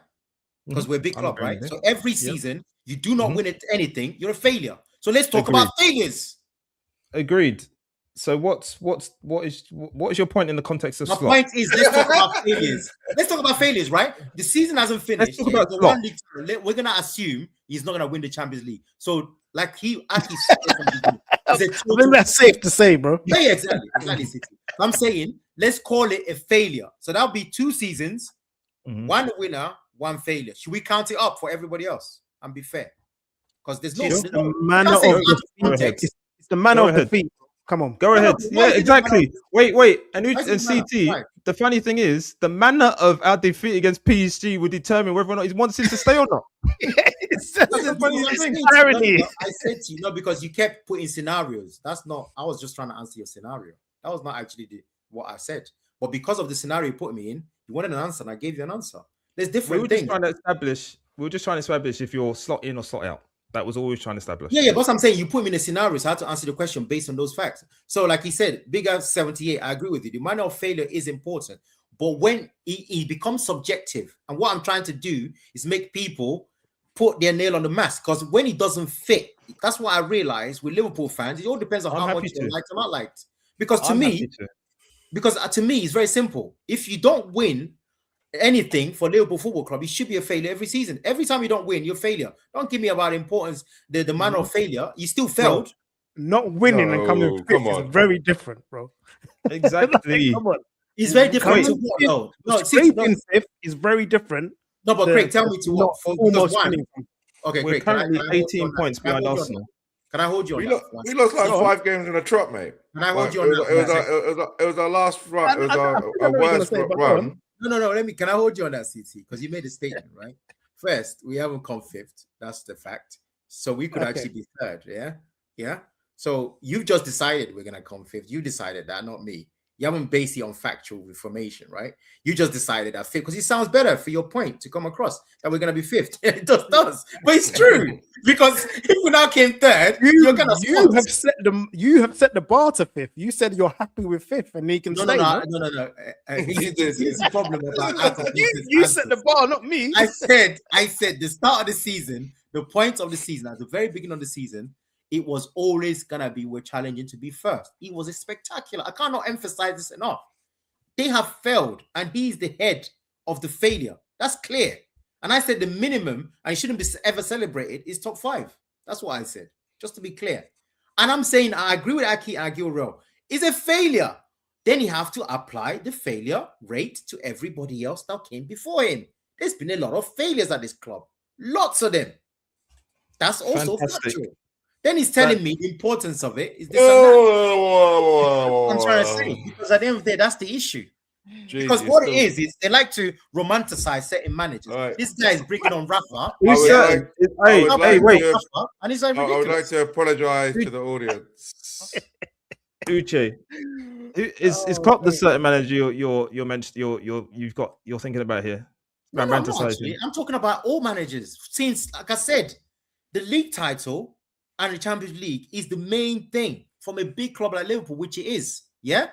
Speaker 4: because we're a big club, right? So every season you do not win at anything, you're a failure. So let's talk about failures.
Speaker 1: Agreed. So what is your point in the context of
Speaker 4: My
Speaker 1: slot?
Speaker 4: point is let's talk about failures. Let's talk about failures, right? The season hasn't finished.
Speaker 1: Let's talk about
Speaker 4: we're gonna assume he's not gonna win the Champions League. So like he actually said
Speaker 3: I think that's safe to say, bro.
Speaker 4: Yeah, exactly. I'm saying let's call it a failure. So that'll be 2 seasons, one winner, one failure. Should we count it up for everybody else and be fair? Because there's no
Speaker 3: manner of defeat. It's the manner of defeat. Come on,
Speaker 1: go ahead. Yeah, exactly. Wait, and CeeTee. The funny thing is, the manner of our defeat against PSG will determine whether or not he wants him to stay or not.
Speaker 3: It's the funny thing. Irony.
Speaker 4: I said to you, because you kept putting scenarios. That's not. I was just trying to answer your scenario. That was not actually what I said. But because of the scenario you put me in, you wanted an answer, and I gave you an answer. There's different things.
Speaker 1: We were just trying to establish if you're slot in or slot out. That was always trying to establish.
Speaker 4: Yeah, but I'm saying you put me in a scenario, so I had to answer the question based on those facts. So, like he said, bigger 78, I agree with you. The manner of failure is important, but when he becomes subjective, and what I'm trying to do is make people put their nail on the mask, because when he doesn't fit, that's what I realized with Liverpool fans. It all depends on how much you liked or not liked. Because to me, it's very simple. If you don't win anything for Liverpool Football Club, it should be a failure every season. Every time you don't win, you're a failure. Don't give me about importance, the manner of failure. You still failed.
Speaker 3: Not winning and coming fifth is very different, bro.
Speaker 1: Exactly.
Speaker 3: Come on.
Speaker 4: It's very different to what? No,
Speaker 3: fifth is very different.
Speaker 4: No, but Craig, tell me to what?
Speaker 3: Almost winning.
Speaker 1: Okay, we're currently 18 points behind Arsenal.
Speaker 4: Can I hold you on that?
Speaker 5: We lost like 5 games in a trot, mate.
Speaker 4: Can I hold you on that?
Speaker 5: It was our last run. It was our worst run.
Speaker 4: No. Can I hold you on that, CeeTee? Because you made a statement, right? First, we haven't come 5th. That's the fact. So we could actually be 3rd. Yeah. So you've just decided we're gonna come 5th. You decided that, not me. You haven't based it on factual information, right? You just decided that 5th because it sounds better for your point to come across that we're gonna be 5th. It does, but it's true because if we now came 3rd, you're gonna.
Speaker 3: You have set the bar to 5th. You said you're happy with 5th, and he can stay.
Speaker 4: No. Here's the problem about
Speaker 3: you set the bar, not me.
Speaker 4: I said the start of the season, the point of the season, at the very beginning of the season. It was always gonna be we're challenging to be first. It was a spectacular. I cannot emphasize this enough. They have failed, and he's the head of the failure. That's clear. And I said the minimum, and it shouldn't be ever celebrated, is top 5. That's what I said, just to be clear. And I'm saying I agree with Aki and Aguero. It's a failure. Then you have to apply the failure rate to everybody else that came before him. There's been a lot of failures at this club. Lots of them. That's also factual. Then he's telling me the importance of it is this and that. I'm trying to say, because at the end of the day, that's the issue. Because what it is they like to romanticize certain managers. Right. This guy is breaking on Rafa.
Speaker 5: I would like to apologize to the audience.
Speaker 1: Uche, is Klopp the certain manager you're thinking about here?
Speaker 4: I'm talking about all managers. Since, like I said, the league title and the Champions League is the main thing from a big club like Liverpool, which it is. Yeah.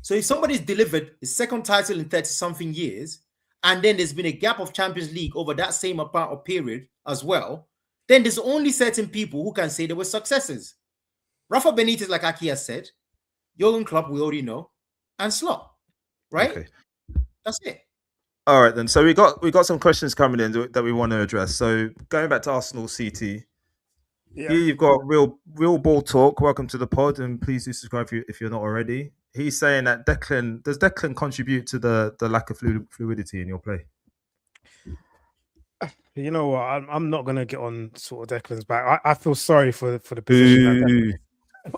Speaker 4: So if somebody's delivered the second title in 30-something years, and then there's been a gap of Champions League over that same amount of period as well, then there's only certain people who can say they were successes. Rafa Benitez, like Aki has said, Jurgen Klopp, we already know, and Slot. Right? Okay. That's it.
Speaker 1: All right, then. So we got some questions coming in that we want to address. So going back to Arsenal, CeeTee. Yeah. Here you've got real ball talk. Welcome to the pod, and please do subscribe if you're not already. He's saying that does Declan contribute to the lack of fluidity in your play?
Speaker 3: You know what? I'm not gonna get on sort of Declan's back. I feel sorry for the position.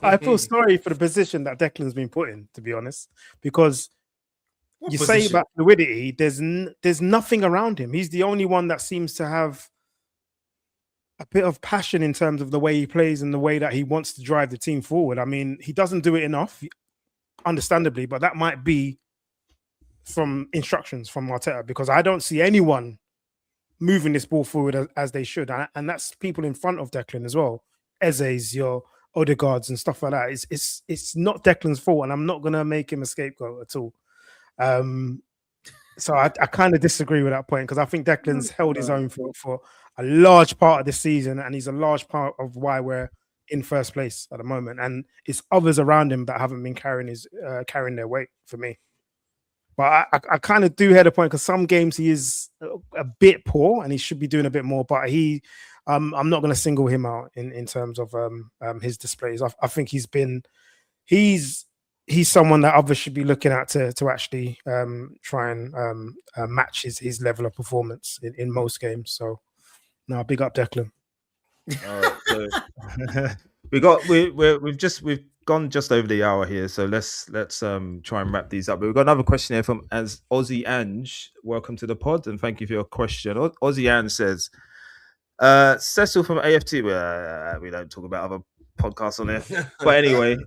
Speaker 3: I feel sorry for the position that Declan's been put in, to be honest, because say about fluidity, there's nothing around him. He's the only one that seems to have a bit of passion in terms of the way he plays and the way that he wants to drive the team forward. I mean, he doesn't do it enough, understandably, but that might be from instructions from Arteta, because I don't see anyone moving this ball forward as they should. And that's people in front of Declan as well. Eze's, your Odegaards and stuff like that. It's not Declan's fault, and I'm not going to make him a scapegoat at all. So I kind of disagree with that point, because I think Declan's held his own for a large part of this season, and he's a large part of why we're in first place at the moment. And it's others around him that haven't been carrying their weight for me. But I kind of do hear the point, because some games he is a bit poor and he should be doing a bit more. But I'm not going to single him out in terms of his displays. I think he's someone that others should be looking at to actually try and match his level of performance in most games. So, no, big up Declan.
Speaker 1: All right, so we've gone just over the hour here, so let's try and wrap these up. But we've got another question here from Aussie Ange. Welcome to the pod and thank you for your question. Aussie Ange says, Cecil from AFT. We don't talk about other podcasts on here, but anyway,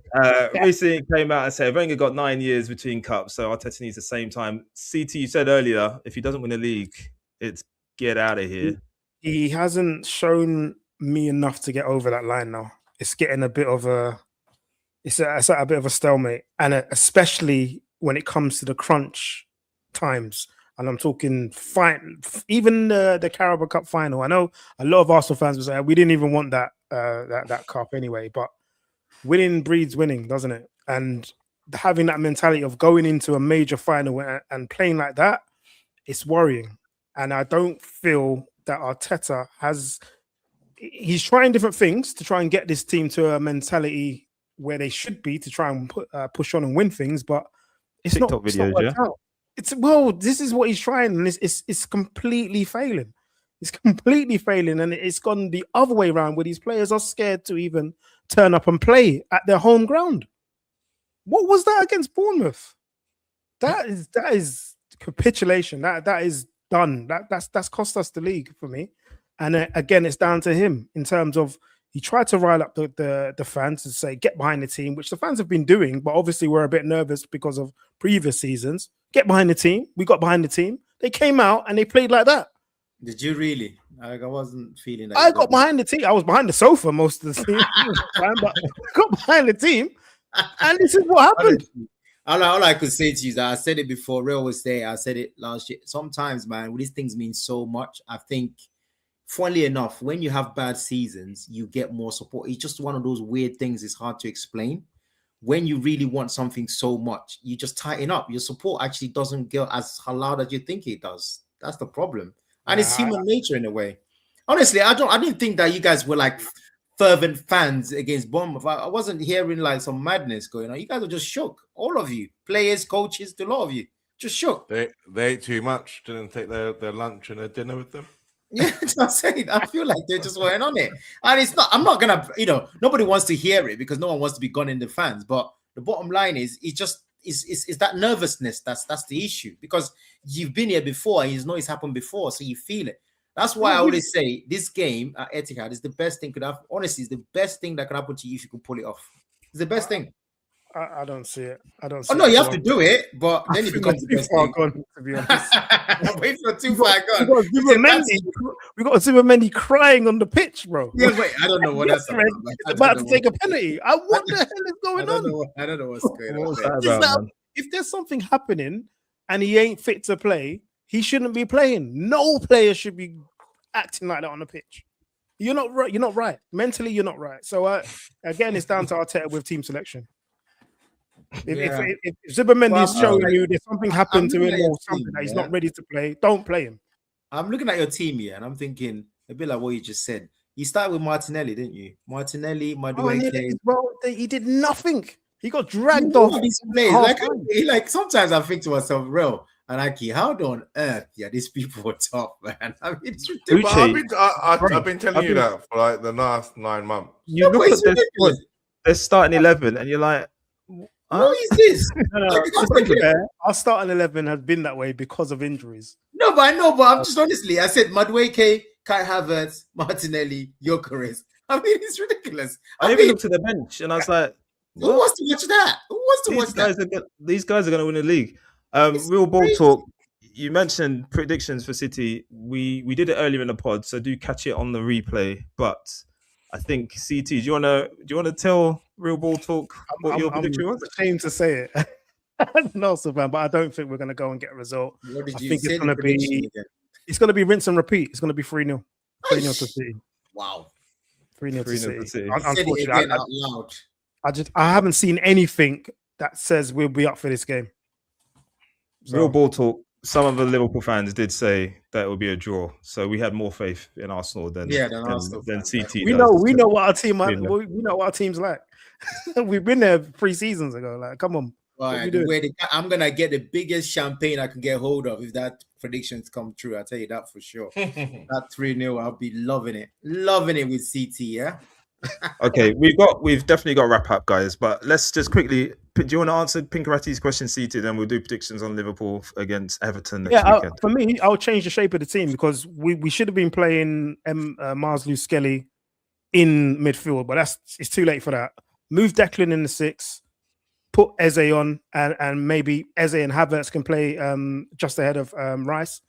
Speaker 1: recently came out and said Wenger got 9 years between cups, so Arteta needs the same time. CT, you said earlier, if he doesn't win the league, it's get out of here.
Speaker 3: He hasn't shown me enough to get over that line now. It's getting a bit of it's a bit of a stalemate, and especially when it comes to the crunch times. And I'm talking even the Carabao Cup final. I know a lot of Arsenal fans will say we didn't even want that cup anyway, but winning breeds winning, doesn't it? And having that mentality of going into a major final and playing like that, it's worrying. And I don't feel that Arteta he's trying different things to try and get this team to a mentality where they should be to try and push on and win things, but it's
Speaker 1: TikTok
Speaker 3: not
Speaker 1: videos,
Speaker 3: worked out. This is what he's trying, and it's completely failing. It's completely failing, and it's gone the other way around, where these players are scared to even turn up and play at their home ground. What was that against Bournemouth? That is capitulation. That is done. That's cost us the league for me. And again, it's down to him in terms of he tried to rile up the fans to say get behind the team, which the fans have been doing, but obviously we're a bit nervous because of previous seasons. Get behind the team. We got behind the team. They came out and they played like that.
Speaker 4: Did you really? I wasn't feeling that.
Speaker 3: I got behind the team. I was behind the sofa most of the team, but I got behind the team, and this is what happened.
Speaker 4: All I could say to you is that I said it before. Real was there. I said it last year. Sometimes, man, these things mean so much. I think, funnily enough, when you have bad seasons, you get more support. It's just one of those weird things. It's hard to explain. When you really want something so much, you just tighten up. Your support actually doesn't get as loud as you think it does. That's the problem. And it's human nature in a way. Honestly, I didn't think that you guys were like fervent fans against Bournemouth. I wasn't hearing like some madness going on. You guys are just shook. All of you. Players, coaches, a lot of you. Just shook.
Speaker 5: They ate too much, didn't take their lunch and their dinner with them.
Speaker 4: Yeah, that's what I'm saying. I feel like they're just weren't on it. And it's not, I'm not gonna, nobody wants to hear it because no one wants to be gone in the fans. But the bottom line is it's that nervousness that's the issue, because you've been here before and you know it's happened before, so you feel it. That's why I always say this game at Etihad is the best thing could happen. Honestly, it's the best thing that can happen to you if you can pull it off. It's the best thing.
Speaker 3: I don't see it. I don't.
Speaker 4: Oh no, you have to do it, but then it becomes the best thing.
Speaker 3: Gone, to be honest.
Speaker 4: Wait for too far gone.
Speaker 3: We got Zubimendi crying on the pitch, bro.
Speaker 4: Yeah, wait, I don't know what that's about.
Speaker 3: It's about to take a penalty. What the hell is going on?
Speaker 4: I don't know what's going on.
Speaker 3: If there's something happening and he ain't fit to play, he shouldn't be playing. No player should be acting like that on the pitch. You're not right. You're not right. Mentally, you're not right. So again, it's down to Arteta with team selection. If Zubimendi is showing you there's something happened to him or something that he's not ready to play, don't play him.
Speaker 4: I'm looking at your team here and I'm thinking a bit like what you just said. You started with Martinelli, didn't you? Martinelli, Madueke.
Speaker 3: Well, he did nothing. He got dragged off.
Speaker 4: These players, like sometimes I think to myself, real. And how on earth, these people are top, man. I mean, it's ridiculous.
Speaker 5: I've been telling you that for like the last 9 months.
Speaker 1: You look at their starting 11, and you're like,
Speaker 4: what is this?
Speaker 3: Our starting 11 has been that way because of injuries.
Speaker 4: No, but I'm just honestly, I said Madueke, Kai Havertz, Martinelli, Gyökeres. I mean, it's ridiculous.
Speaker 1: I even looked at the bench and I was like,
Speaker 4: who wants to watch that? Who wants to watch that?
Speaker 1: These guys are going to win the league. Real ball
Speaker 4: crazy.
Speaker 1: talk. You mentioned predictions for City. We did it earlier in the pod, so do catch it on the replay. But I think CT, do you wanna tell Real Ball Talk what your prediction was?
Speaker 3: I'm ashamed to say it. I'm an Arsenal fan, but I don't think we're going to go and get a result.
Speaker 4: What did
Speaker 3: I
Speaker 4: you
Speaker 3: think
Speaker 4: say
Speaker 3: it's going to be
Speaker 4: again?
Speaker 3: it's going to be rinse and repeat. It's going to be 3-0. 3-0 to City.
Speaker 4: Wow.
Speaker 3: 3-0 to City.
Speaker 4: Said it again out loud.
Speaker 3: I haven't seen anything that says we'll be up for this game. So,
Speaker 1: Real Ball Talk. Some of the Liverpool fans did say that it would be a draw, so we had more faith in Arsenal than CT.
Speaker 3: We know what our team. We know what our team's like. We've been there 3 seasons ago. Like, come on.
Speaker 4: Right, I'm gonna get the biggest champagne I can get hold of if that predictions come true. I'll tell you that for sure. That 3-0, I'll be loving it with CT. Yeah.
Speaker 1: Okay, we've definitely got to wrap up, guys. But let's just quickly. Do you want to answer Pinkarati's question, CT? Then we'll do predictions on Liverpool against Everton next weekend.
Speaker 3: For me, I'll change the shape of the team because we should have been playing Mars Lewis Skelly in midfield, but it's too late for that. Move Declan in the 6. Put Eze on, and maybe Eze and Havertz can play just ahead of Rice.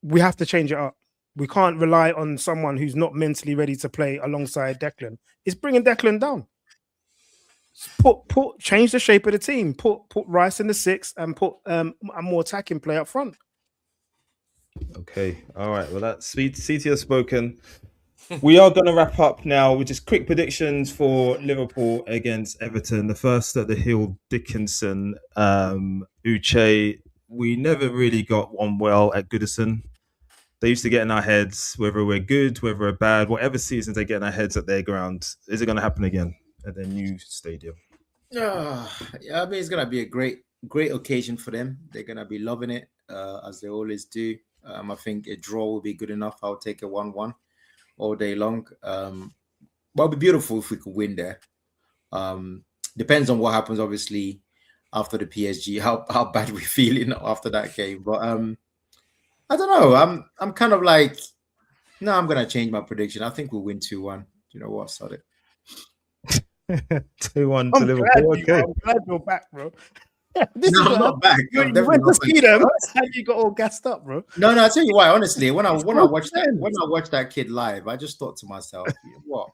Speaker 3: We have to change it up. We can't rely on someone who's not mentally ready to play alongside Declan. It's bringing Declan down. Change the shape of the team. Put Rice in the 6 and put a more attacking play up front.
Speaker 1: Okay, all right. Well, that's CT has spoken. We are going to wrap up now with just quick predictions for Liverpool against Everton. The first at the Hill, Dickinson, Uche. We never really got on well at Goodison. They used to get in our heads, whether we're good, whether we're bad, whatever seasons they get in our heads at their ground. Is it going to happen again at their new stadium?
Speaker 4: Yeah, I mean, it's going to be a great occasion for them. They're going to be loving it, as they always do. I think a draw will be good enough. I'll take a 1-1. All day long. But it'd be beautiful if we could win there. Depends on what happens, obviously, after the PSG, how bad we're feeling after that game. But I don't know. I'm kind of like, no, I'm gonna change my prediction. I think we'll win 2-1. You know what? Sod it.
Speaker 1: 2-1 to Liverpool.
Speaker 3: I'm glad you're back, bro.
Speaker 4: I'm not back.
Speaker 3: You went to see them and you got all gassed up, bro.
Speaker 4: No, I tell you why. Honestly, when I watched that kid live, I just thought to myself, what?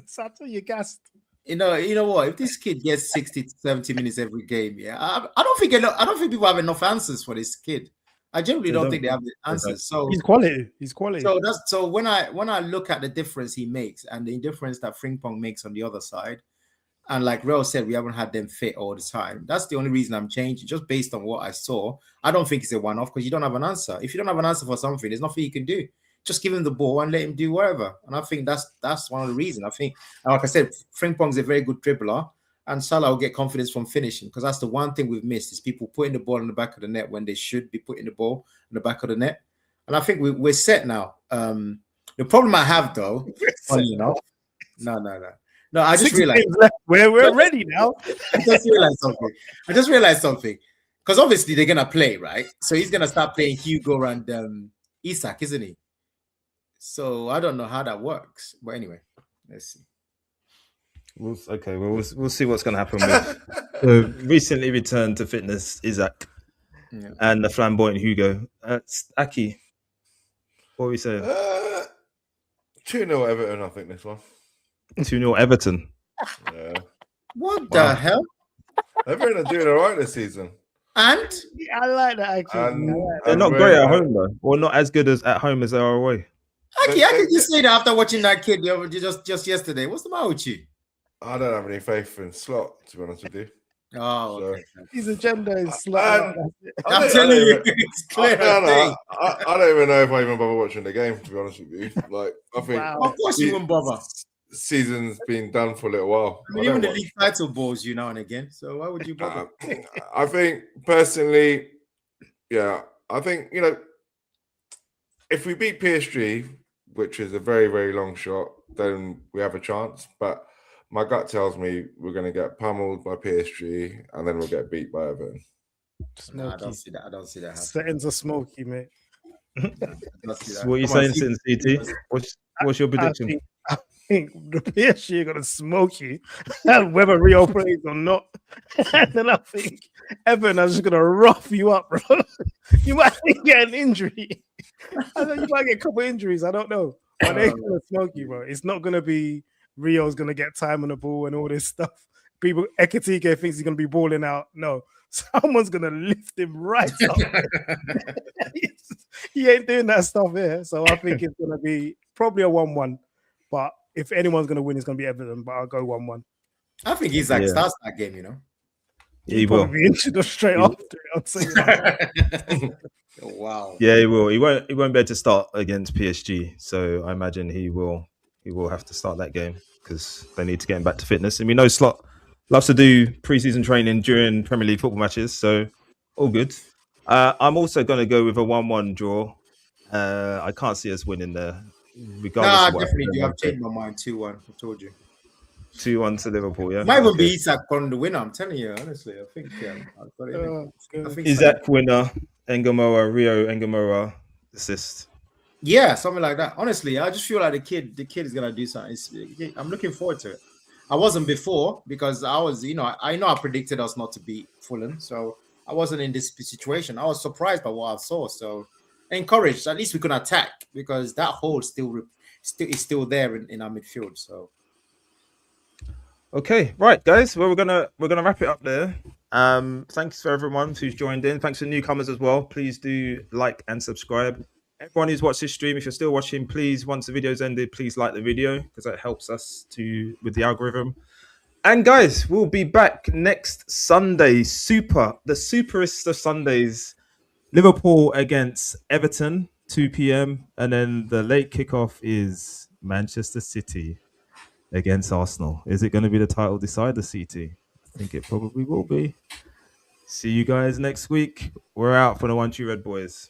Speaker 3: So I tell you, gassed.
Speaker 4: You know what? If this kid gets 60 to 70 minutes every game, yeah, I don't think people have enough answers for this kid. I generally don't think they have the answers. So
Speaker 3: he's quality.
Speaker 4: So when I look at the difference he makes and the difference that Frimpong makes on the other side. And like Rel said, we haven't had them fit all the time. That's the only reason I'm changing, just based on what I saw. I don't think it's a one-off because you don't have an answer. If you don't have an answer for something, there's nothing you can do. Just give him the ball and let him do whatever. And I think that's one of the reasons. I think, like I said, Frimpong's a very good dribbler, and Salah will get confidence from finishing because that's the one thing we've missed is people putting the ball in the back of the net when they should be putting the ball in the back of the net. And I think we're set now. The problem I have, though, funny enough, no, I just realized
Speaker 3: we're ready now.
Speaker 4: I just realized something. Because obviously they're gonna play, right? So he's gonna start playing Hugo and Isak, isn't he? So I don't know how that works. But anyway, let's see.
Speaker 1: We'll see what's gonna happen with the recently returned to fitness Isak and the flamboyant Hugo. Aki, what are we saying?
Speaker 5: 2-0 Everton, I think this one.
Speaker 1: 2-0 Everton.
Speaker 5: Yeah.
Speaker 4: What the hell?
Speaker 5: Everton are doing all right this season.
Speaker 4: And
Speaker 3: I like that actually.
Speaker 1: They're not great at home though, or not as good as at home as they are away.
Speaker 4: Aki, I can just say that after watching that kid just yesterday. What's the matter with you?
Speaker 5: I don't have any faith in Slot, to be honest with you.
Speaker 4: Oh, okay.
Speaker 3: His agenda is Slot.
Speaker 4: I'm telling you, it's clear.
Speaker 5: I don't even know if I even bother watching the game, to be honest with you. Like, I think,
Speaker 4: of course, you wouldn't bother.
Speaker 5: Season's been done for a little while.
Speaker 4: I mean, even the league title balls you now and again. So why would you bother?
Speaker 5: I think personally, I think if we beat PSG, which is a very, very long shot, then we have a chance. But my gut tells me we're going to get pummeled by PSG and then we'll get beat by Everton.
Speaker 4: No, I don't see that. I don't see that happening.
Speaker 3: Settings are smoky, mate.
Speaker 1: So what are you saying, CeeTee? What's your prediction?
Speaker 3: I think the PSG are gonna smoke you, whether Rio plays or not. And then I think Everton are just gonna rough you up, bro. You might get an injury. I know you might get a couple injuries. I don't know, but they're gonna smoke you, bro. It's not gonna be Rio's gonna get time on the ball and all this stuff. People, Ekatike thinks he's gonna be balling out. No, someone's gonna lift him right up. He ain't doing that stuff here. So I think it's gonna be probably a 1-1. But if anyone's gonna win, it's gonna be Everton. But I'll go 1-1.
Speaker 4: I think he's like starts that game, you know.
Speaker 1: He will
Speaker 3: be injured straight after. I'll say that.
Speaker 4: Wow.
Speaker 1: Yeah, he will. He won't be able to start against PSG. So I imagine he will have to start that game because they need to get him back to fitness. And we know Slot loves to do preseason training during Premier League football matches. So all good. I'm also going to go with a 1-1 draw. I can't see us winning there.
Speaker 4: Nah, definitely do. I've changed my mind. 2-1. I told you.
Speaker 1: 2-1 to Liverpool, yeah.
Speaker 4: Might even be Isak on the winner. I'm telling you, honestly. I think I've got it. I think
Speaker 1: Isak winner, Engamora, Rio Engamora assist.
Speaker 4: Yeah, something like that. Honestly, I just feel like the kid is gonna do something. I'm looking forward to it. I wasn't before because I was, I know I predicted us not to beat Fulham, so I wasn't in this situation. I was surprised by what I saw, so encouraged. At least we can attack because that hole is still there in our midfield. So.
Speaker 1: Okay, right, guys. Well, we're gonna wrap it up there. Thanks for everyone who's joined in. Thanks for newcomers as well. Please do like and subscribe. Everyone who's watched this stream, if you're still watching, please, once the video's ended, please like the video because that helps us with the algorithm. And guys, we'll be back next Sunday. The superest of Sundays. Liverpool against Everton, 2 p.m. And then the late kickoff is Manchester City against Arsenal. Is it going to be the title decider, CeeTee? I think it probably will be. See you guys next week. We're out for the One True Red boys.